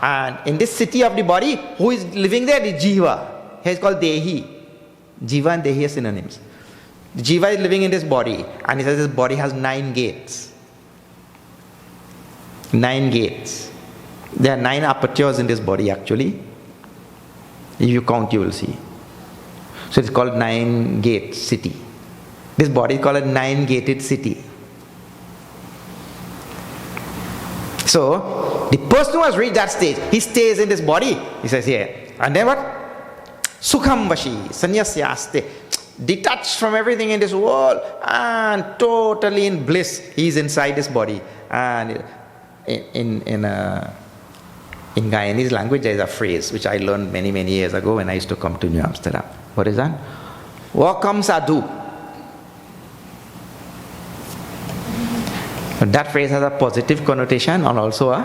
And in this city of the body, who is living there? The Jiva. Here is called Dehi. Jiva and Dehi are synonyms. The Jiva is living in this body. And he says this body has 9 gates. 9 gates. There are 9 apertures in this body actually. If you count, you will see. So it's called 9 gate city. This body is called a 9-gated city. So, the person who has reached that stage, he stays in this body, he says here. And then what? Sukham vashi, sanyasyaste. Detached from everything in this world and totally in bliss. He is inside this body. And in Guyanese language, there is a phrase which I learned many, many years ago when I used to come to New Amsterdam. What is that? Welcome sadhu. That phrase has a positive connotation and also a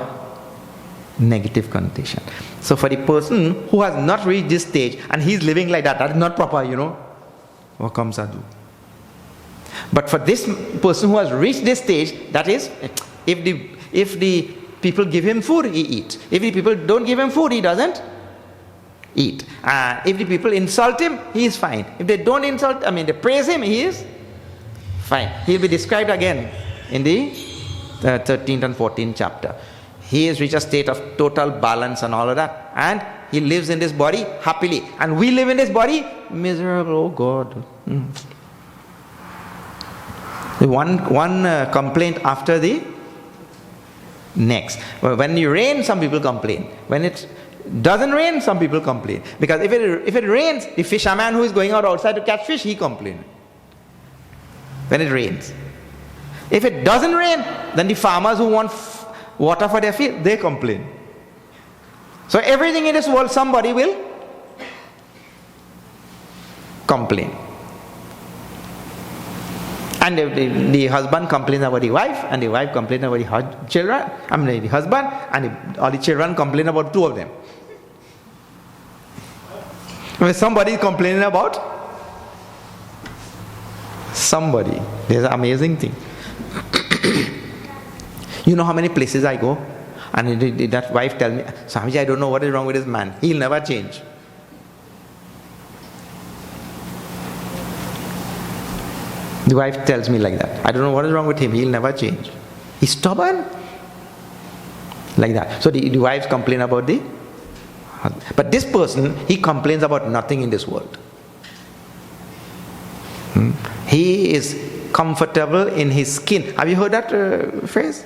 Negative connotation. So for the person who has not reached this stage and he's living like that, that is not proper, What comes sadhu? But for this person who has reached this stage, that is, if the people give him food, he eats. If the people don't give him food, he doesn't eat. If the people insult him, he is fine. If they don't they praise him, he is fine. He'll be described again in the 13th and 14th chapter. He has reached a state of total balance and all of that. And he lives in this body happily. And we live in this body miserable. Oh God. One complaint after the next. When it rains, some people complain. When it doesn't rain, some people complain. Because if it rains, the fisherman who is going out outside to catch fish, he complains. When it rains. If it doesn't rain, then the farmers who want water for their field, they complain. So everything in this world, somebody will complain. And the husband complains about the wife, and the wife complains about the children. The husband, and all the children complain about two of them. When somebody is complaining about somebody, there's an amazing thing. You know how many places I go, and that wife tells me, Swamiji, I don't know what is wrong with this man. He'll never change. The wife tells me like that. I don't know what is wrong with him. He'll never change. He's stubborn. Like that. So the wives complain about the husband. But this person, he complains about nothing in this world. He is comfortable in his skin. Have you heard that phrase?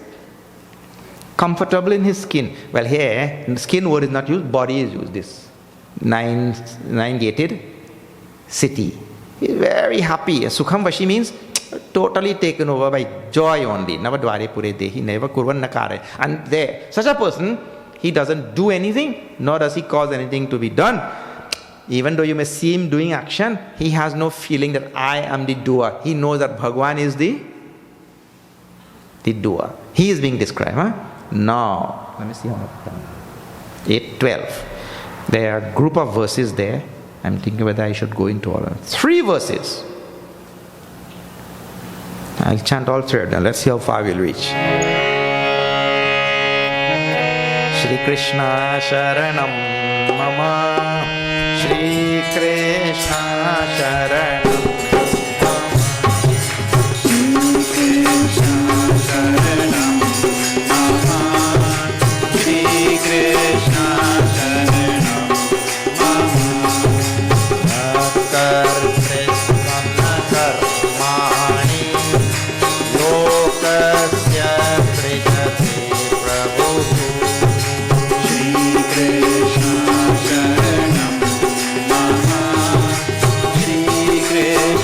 Comfortable in his skin. Well, here, skin word is not used, body is used. This nine-gated city. He's very happy. Sukham Vashi means totally taken over by joy only. Never dware pure dehi, never kurvan nakare. And there, such a person, he doesn't do anything, nor does he cause anything to be done. Even though you may see him doing action, he has no feeling that I am the doer. He knows that Bhagwan is the doer. He is being described. Now, let me see how much time. 8:12. There are a group of verses there. I'm thinking whether I should go into all of them. 3 verses. I'll chant all 3 of them. Let's see how far we'll reach. Shri Krishna Sharanam Mama. Shri Krishna Sharanam Mama. Shri Krishna Sharanam Mama. Shri Krishna Sharanam Mama. Krishna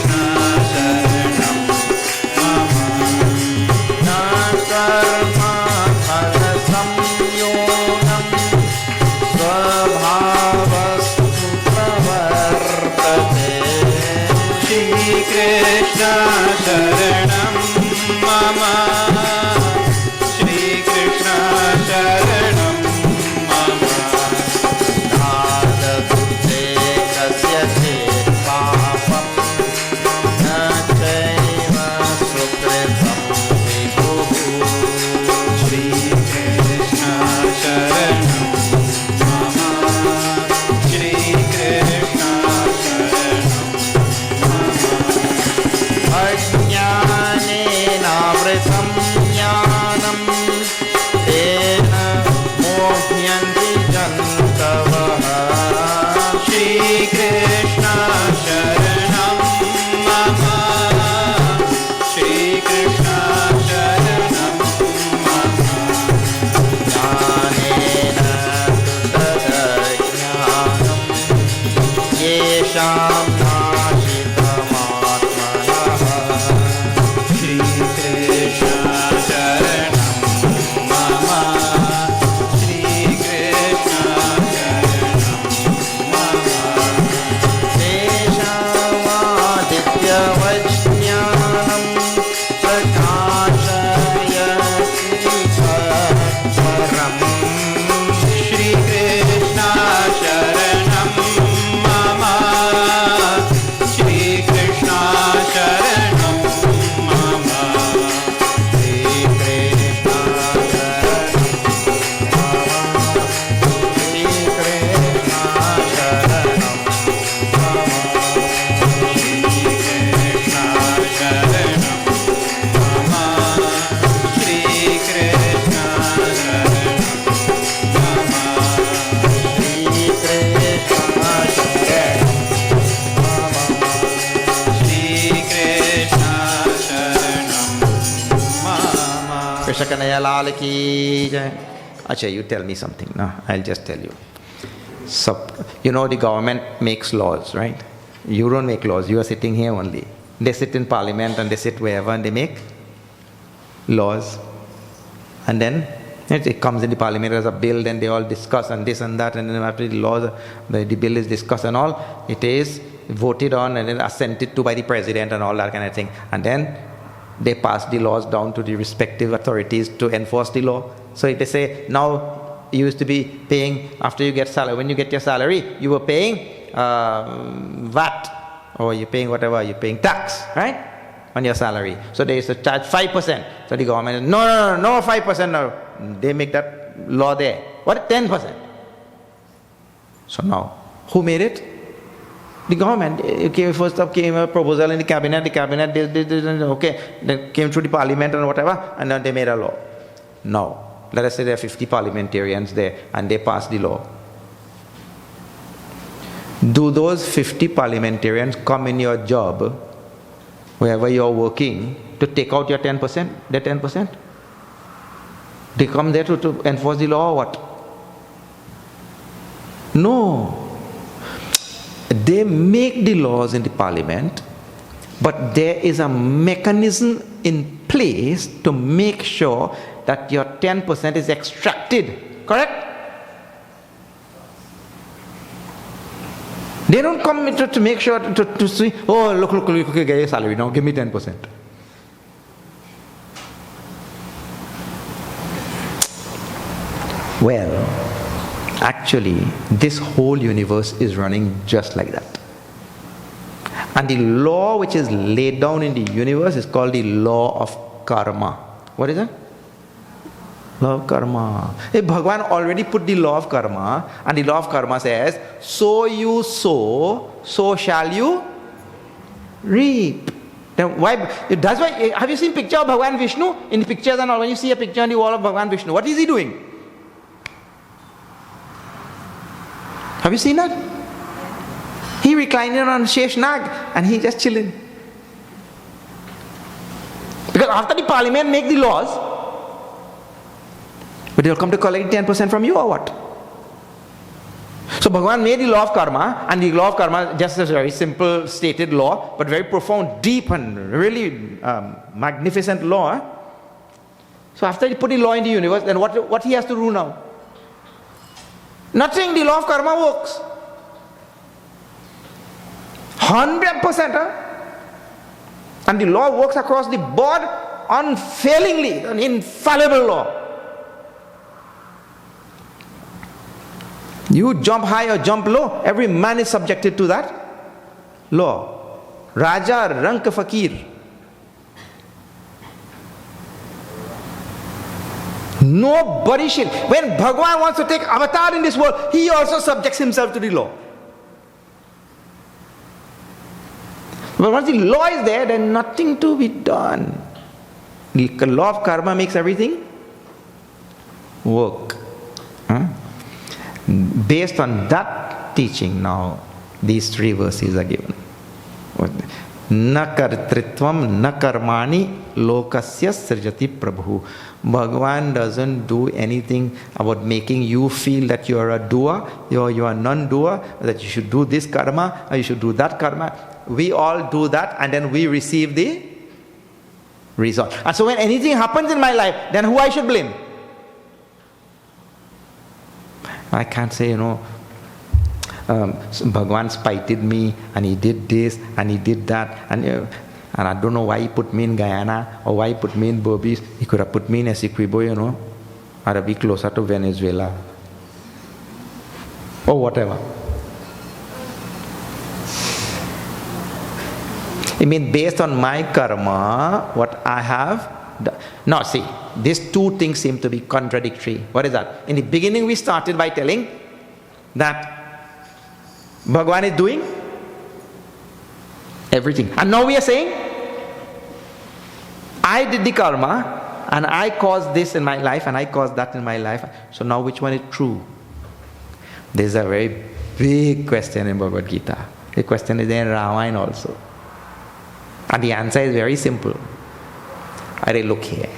Kanaiyalal ki jai. Acha, you tell me something. No, I'll just tell you. So, you know the government makes laws, right? You don't make laws. You are sitting here only. They sit in parliament and they sit wherever and they make laws. And then it comes in the parliament as a bill, then they all discuss and this and that, and then after the law, the bill is discussed and all, it is voted on and then assented to by the president and all that kind of thing. And then they pass the laws down to the respective authorities to enforce the law. So if they say, now you used to be paying, after you get salary, when you get your salary, you were paying VAT, or you're paying whatever, you're paying tax, right? On your salary. So they used to charge 5%. So the government, no 5%, no. They make that law there. What? 10%. So now, who made it? The government. Okay, first up came a proposal in the cabinet, okay, then came through the parliament and whatever, and then they made a law. Now, let us say there are 50 parliamentarians there, and they pass the law. Do those 50 parliamentarians come in your job, wherever you are working, to take out your 10%, their 10%? They come there to enforce the law or what? No. They make the laws in the parliament, but there is a mechanism in place to make sure that your 10% is extracted. Correct? They don't come to make sure to see, oh, look, you get your salary, now give me 10%. Well, actually, this whole universe is running just like that. And the law which is laid down in the universe is called the law of karma. What is it? Law of karma. If Bhagavan already put the law of karma, and the law of karma says, so you sow, so shall you reap. Then why? That's why. Have you seen picture of Bhagavan Vishnu in the pictures and all? When you see a picture on the wall of Bhagavan Vishnu, what is he doing? Have you seen that? He reclining on Sheshnag and he just chilling. Because after the parliament make the laws, but they'll come to collect 10% from you or what? So Bhagavan made the law of karma, and the law of karma just a very simple stated law, but very profound, deep and really magnificent law. So after he put the law in the universe, then what he has to do now? Nothing. The law of karma works 100%. And the law works across the board unfailingly, an infallible law. You jump high or jump low, every man is subjected to that law. Raja Rank Fakir. Nobody should. When Bhagavan wants to take avatar in this world, he also subjects himself to the law. But once the law is there, then nothing to be done. The law of karma makes everything work. Based on that teaching, now these three verses are given. Na kartritvam na karmani lokasya srijati prabhu. Bhagavan doesn't do anything about making you feel that you are a doer, you are non-doer, that you should do this karma or you should do that karma. We all do that and then we receive the result. And so when anything happens in my life, then who I should blame? I can't say, Bhagavan spited me and he did this and he did that and I don't know why he put me in Guyana or why he put me in Berbice. He could have put me in Essequibo, or be closer to Venezuela or whatever. I mean, based on my karma, what I have done. Now see, these two things seem to be contradictory. What is that? In the beginning we started by telling that Bhagavan is doing everything. And now we are saying, I did the karma and I caused this in my life and I caused that in my life. So now which one is true? This is a very big question in Bhagavad Gita. The question is there in Ramayana also. And the answer is very simple. Look here.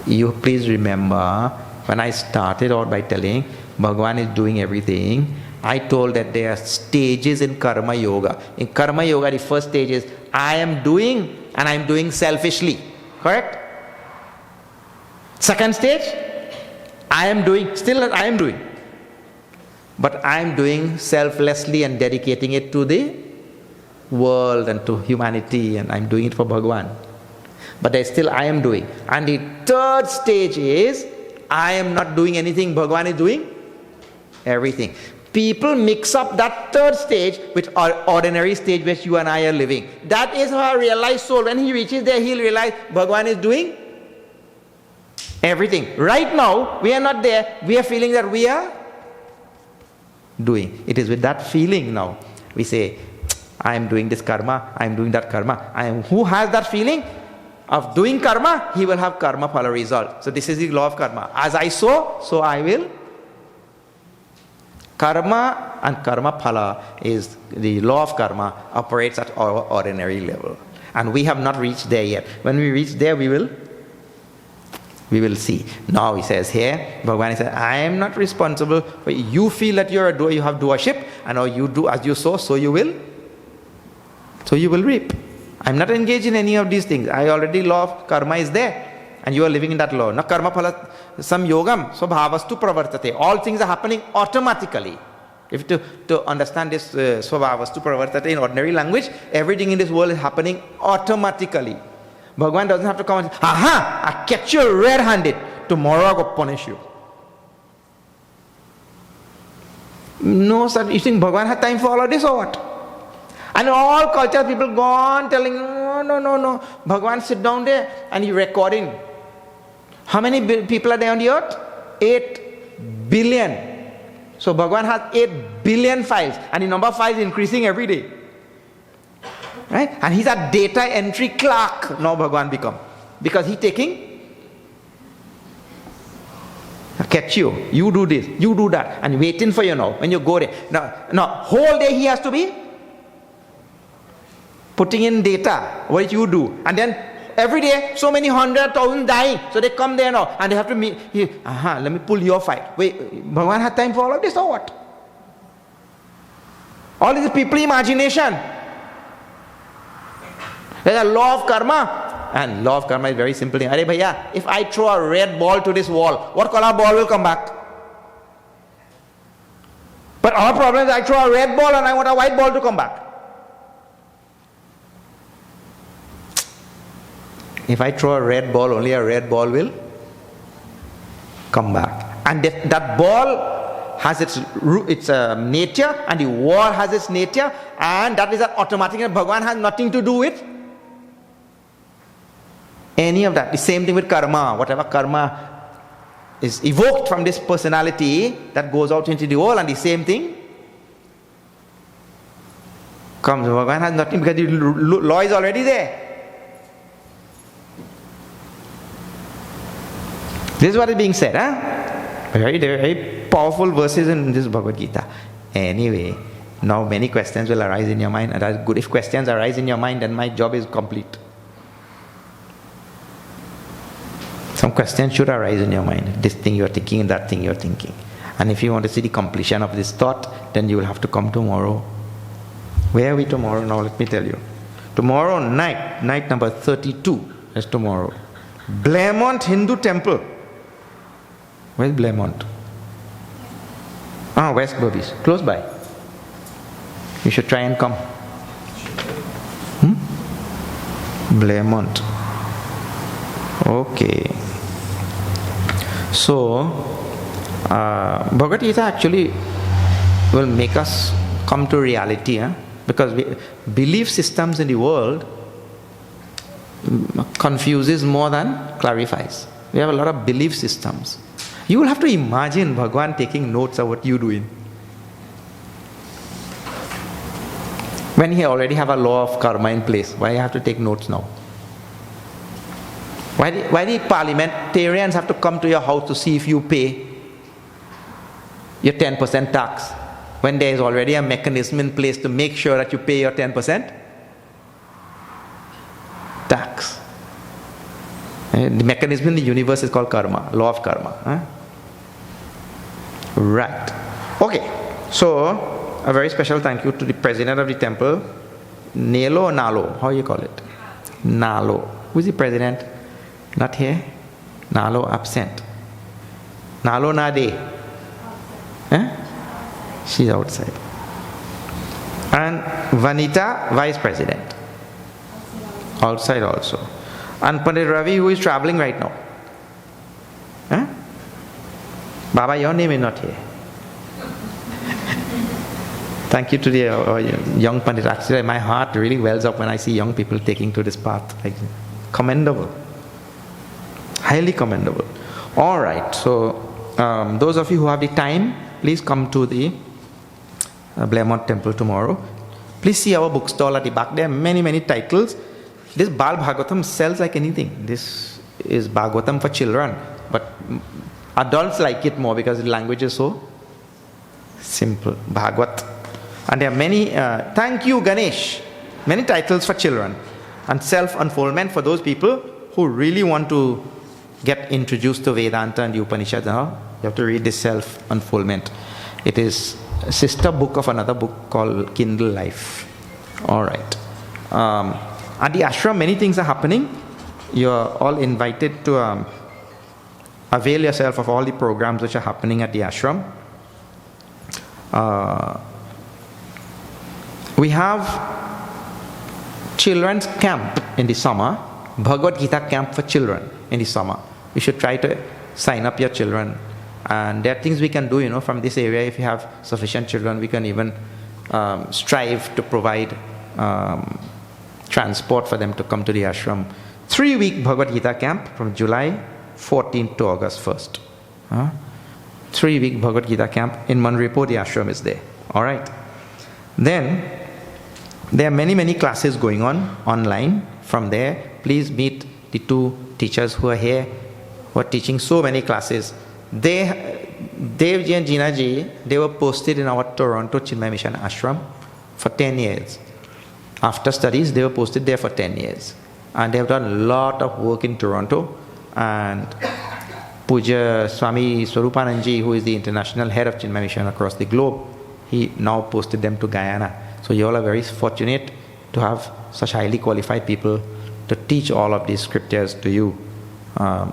you please remember, when I started out by telling Bhagavan is doing everything, I told that there are stages in Karma Yoga. In Karma Yoga, the first stage is I am doing, and I am doing selfishly. Correct? Second stage, I am doing, still I am doing. But I am doing selflessly and dedicating it to the world and to humanity, and I am doing it for Bhagavan. But there's still I am doing. And the third stage is I am not doing anything, Bhagavan is doing everything. People mix up that third stage with our ordinary stage which you and I are living. That is how a realized soul, when he reaches there, he'll realize Bhagavan is doing everything. Right now, we are not there. We are feeling that we are doing. It is with that feeling now. We say, I am doing this karma, I am doing that karma. Who has that feeling of doing karma? He will have karma phala result. So this is the law of karma. As I sow, so I will. Karma and karma phala is the law of karma, operates at our ordinary level. And we have not reached there yet. When we reach there, we will see. Now he says here, Bhagavan says, I am not responsible for you feel that you're a doer, you have doership, and now you do as you sow, so you will reap. I'm not engaged in any of these things. I already law of karma is there. And you are living in that law. Na karma phala samyogam swabhavastu pravartate. All things are happening automatically. If to understand this swabhavastu pravartate in ordinary language, everything in this world is happening automatically. Bhagavan doesn't have to come and say, aha, I catch you red-handed. Tomorrow I go punish you. No, sir, you think Bhagavan had time for all of this or what? And all culture people go on telling, no. Bhagavan sit down there and he recording. How many people are there on the earth? 8 billion. So Bhagavan has 8 billion files, and the number of files is increasing every day. Right? And he's a data entry clerk now Bhagavan become. Because he's taking, I catch you, you do this, you do that, and waiting for you now when you go there. Now whole day he has to be putting in data, what you do. And then every day, so many 100,000 dying. So they come there now and they have to meet. Let me pull your file. Wait, Bhagavan had time for all of this or what? All this is people imagination. There's a law of karma. And law of karma is very simple. Arey bhaiya, if I throw a red ball to this wall, what color ball will come back? But our problem is I throw a red ball and I want a white ball to come back. If I throw a red ball, only a red ball will come back. And that ball has its nature, and the wall has its nature, and that is an automatic, and Bhagavan has nothing to do with any of that. The same thing with karma. Whatever karma is evoked from this personality, that goes out into the world, and the same thing comes. Bhagavan has nothing, because the law is already there. This is what is being said, Very, very powerful verses in this Bhagavad Gita. Anyway, now many questions will arise in your mind, and that's good. If questions arise in your mind, then my job is complete. Some questions should arise in your mind. This thing you are thinking, and that thing you are thinking. And if you want to see the completion of this thought, then you will have to come tomorrow. Where are we tomorrow? Now let me tell you. Tomorrow night number 32 is tomorrow. Blairmont Hindu Temple. Where's Blairmont? West Berbice, close by. You should try and come. Blairmont. Okay. So, Bhagavad Gita actually will make us come to reality, because belief systems in the world confuses more than clarifies. We have a lot of belief systems. You will have to imagine Bhagavan taking notes of what you're doing. When he already have a law of karma in place, why you have to take notes now? Why the parliamentarians have to come to your house to see if you pay your 10% tax, when there is already a mechanism in place to make sure that you pay your 10% tax? The mechanism in the universe is called karma, law of karma. Right. Okay. So, a very special thank you to the president of the temple, Nelo or Nalo? How you call it? Nalo. Who is the president? Not here? Nalo absent. Nalo Nade. She's outside. And Vanita, vice president. Outside also. And Pandit Ravi, who is traveling right now. Baba, your name is not here. Thank you to the young Pandit. Actually, my heart really wells up when I see young people taking to this path. Like, commendable. Highly commendable. All right. So, those of you who have the time, please come to the Blairmont Temple tomorrow. Please see our bookstall at the back. There are many, many titles. This Bal Bhagavatam sells like anything. This is Bhagavatam for children. But adults like it more because the language is so simple. Bhagavat. And there are many, thank you Ganesh, many titles for children. And self-unfoldment for those people who really want to get introduced to Vedanta and the Upanishads. You have to read this self-unfoldment. It is a sister book of another book called Kindle Life. All right. At the ashram, many things are happening. You are all invited to avail yourself of all the programs which are happening at the ashram. We have children's camp in the summer, Bhagavad Gita camp for children in the summer. You should try to sign up your children. And there are things we can do, from this area. If you have sufficient children, we can even strive to provide transport for them to come to the ashram. 3-week Bhagavad Gita camp from July 14th to August 1st. 3-week Bhagavad Gita camp in Manripo, the ashram is there. All right. Then, there are many, many classes going on online. From there, please meet the 2 teachers who are here, who are teaching so many classes. Devji and Jinaji, they were posted in our Toronto Chinmay Mission ashram for 10 years. After studies, they were posted there for 10 years. And they have done a lot of work in Toronto. And Puja Swami Swarupananji, who is the international head of Chinmay Mission across the globe, he now posted them to Guyana. So you all are very fortunate to have such highly qualified people to teach all of these scriptures to you.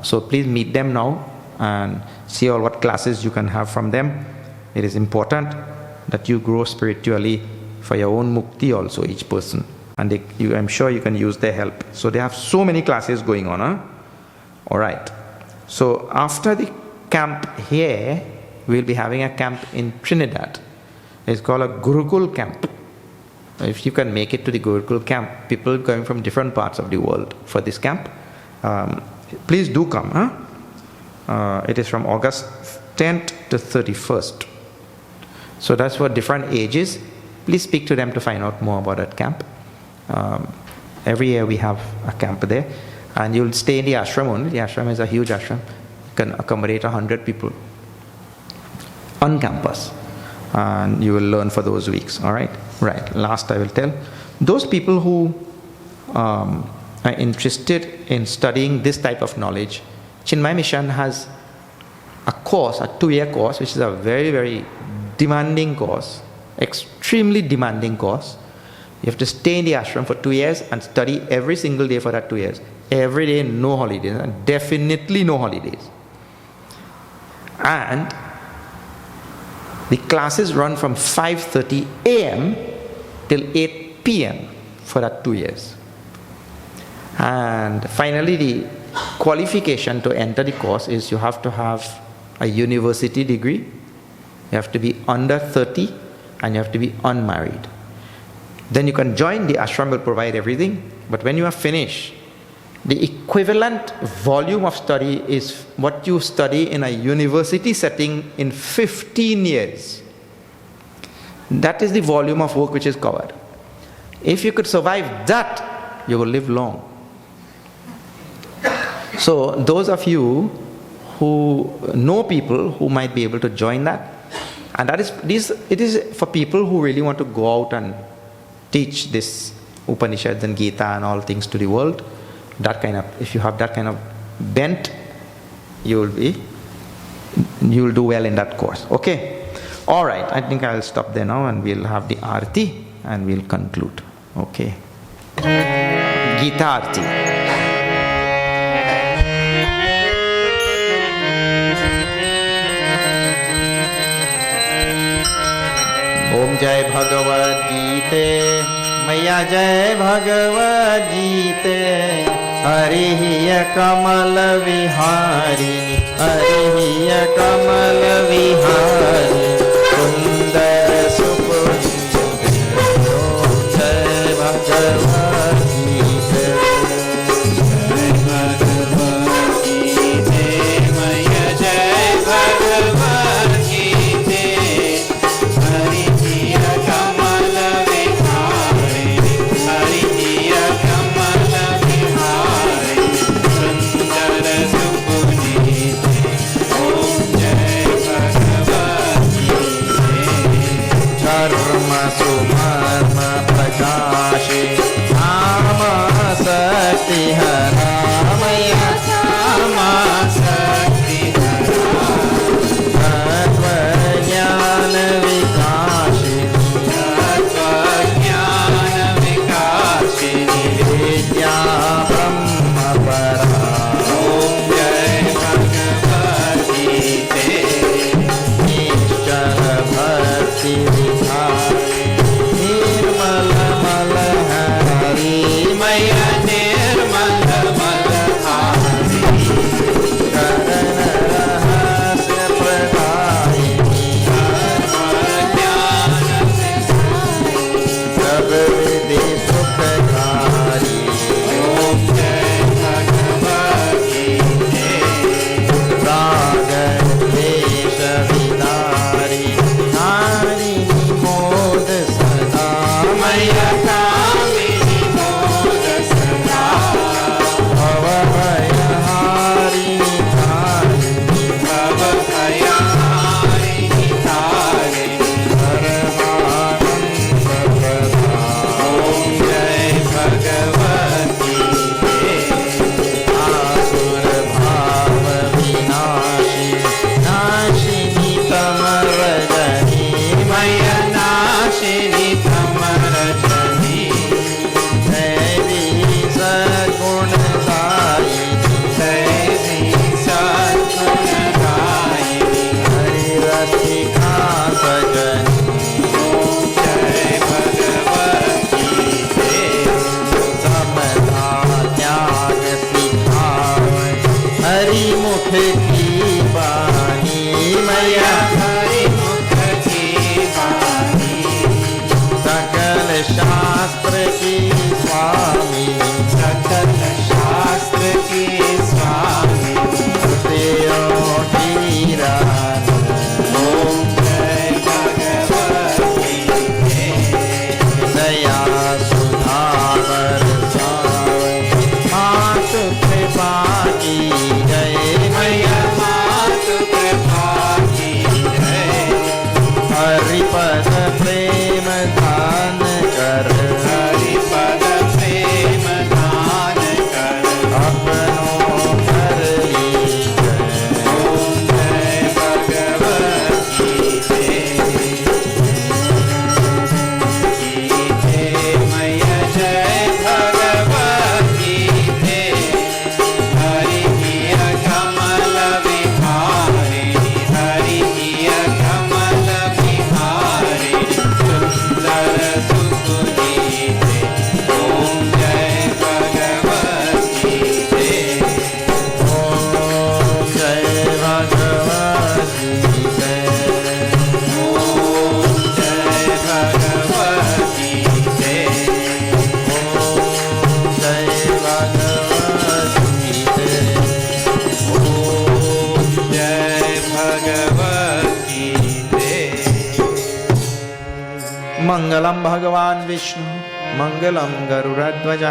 So please meet them now and see all what classes you can have from them. It is important that you grow spiritually for your own mukti also, each person. And I'm sure you can use their help. So they have so many classes going on. All right. So after the camp here, we'll be having a camp in Trinidad. It's called a Gurukul camp. If you can make it to the Gurukul camp, people going from different parts of the world for this camp, please do come. It is from August 10th to 31st. So that's for different ages. Please speak to them to find out more about that camp. Every year we have a camp there. And you'll stay in the ashram only. The ashram is a huge ashram. It can accommodate 100 people on campus. And you will learn for those weeks. All right? Right. Last I will tell. Those people who are interested in studying this type of knowledge, Chinmay Mission has a course, a 2-year course, which is a very, very demanding course, extremely demanding course. You have to stay in the ashram for 2 years and study every single day for that 2 years. Every day, no holidays, and definitely no holidays. And the classes run from 5:30 a.m. till 8 p.m. for that 2 years. And finally, the qualification to enter the course is you have to have a university degree, you have to be under 30, and you have to be unmarried. Then you can join. The ashram will provide everything. But when you are finished, the equivalent volume of study is what you study in a university setting in 15 years. That is the volume of work which is covered. If you could survive that, you will live long. So those of you who know people who might be able to join that, and it is for people who really want to go out and teach this Upanishads and Gita and all things to the world. That kind of, if you have that kind of bent, you will do well in that course. Okay? All right, I think I'll stop there now and we'll have the Aarti and we'll conclude. Okay? Gita Aarti. Om Jai Bhagavad Gita, Maya Jai Bhagavad Gita, Hariya Kamal Vihari, Hariya Kamal Vihari, Sundar Supundra, Om Jai Bhagavad Gita, Jai Bhagavad Gita, Maya Jai Bhagavad Gita, Hariya Kamal Vihari, Hariya Kamal Vihari, Sundar Supundra, Om Jai Bhagavad Gita, Dharma Sumarma Prakashi, Nama Sakti Haramaya, Nama Sakti Haramaya, Tattva Jnana Vikashini, Tattva Jnana Vikashini, Vidya Brahma Para, Om Jai Bhagavad Gita, Nishchala Bhakti Vihari, Nirmala Malahari, Maya Nirmala Malahari, Karana Rahasya Pradayini, Atma Jnana Vikashini, Sabvidhi Sukhakari, Om Jai Bhagavad Gita, Raga Desha Vidari, Harini Mod Sada, Maya Kamini Mod Sada, Bhavaya Harini Harini, Bhavaya Harini Harini, Paramananda Prada, Om Jai Bhagavad Gita, Asura Bhava Vinashi, Nashini Tamarajani, Maya Nashini Tamarajani, Devi Sadgunadayini, Devi Sadgunadayini, Hari Rasika Sajani, Om Jai Bhagavad Gita, Samadha Tyag Sikhawai, Hari Mukh Ki Bani, Maya Hari Mukh Ki Bani, Sakal Shastra Ki Swami, Sakal Shastra Ki Swami, Deo Dhiran, Om Jai Bhagavad Gita, Daya Sudha Varsavai, Matu Kripa Ki Jai, Maya Matu Kripa Ki Jai, Haripad Prem Dhan Kar, Haripad Prem Dhan Kar, Apno Kar Lijai, Om Jai Bhagavad Gita, Gita Maya Jai Bhagavad Gita, Hariya Kamal Vihari, Hariya Kamal Vihari, Sundar Supundra, Om Jai Bhagavad Gita, Om Jai Bhagavad Gita, Om Jai Bhagavad Gita, Om Jai Bhagavad Gita, Om Jai Bhagavad Gita. Mangalam Bhagavan Vishnu, Mangalam Garuradvaja,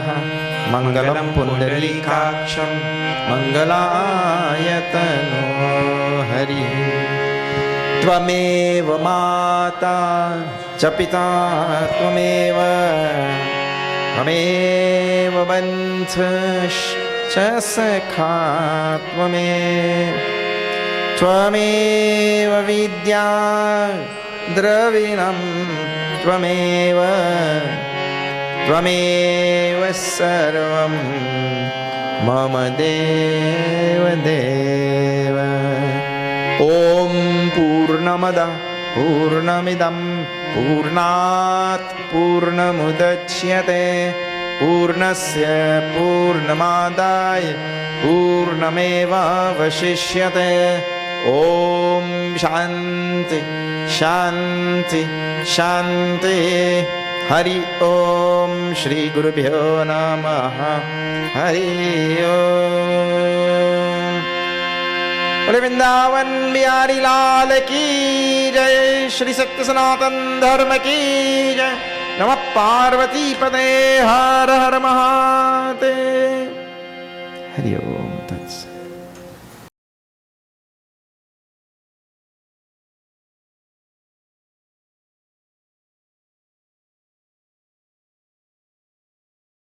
Mangalam Pundalikaksham, Mangalayatano Hari. Tvameva Mata Chapita Tvameva, Tvameva Bantha च सखा त्वमेव विद्या द्रविणं त्वमेव सर्वं मम देव देव। ॐ पूर्णमदः पूर्णमिदं पूर्णात् पूर्णमुदच्यते पूर्णस्य पूर्णमादाय पूर्णमेवावशिष्यते। ॐ शान्ति शान्ति शान्ति। हरि ओम श्री गुरुभ्यो नमः। हरि ओम। बोले वृंदावन बिहारी लाल की जय। श्री सत्य सनातन धर्म की जय। नमः पार्वती पते हर हर महादेव। हरि ओम तत्सत।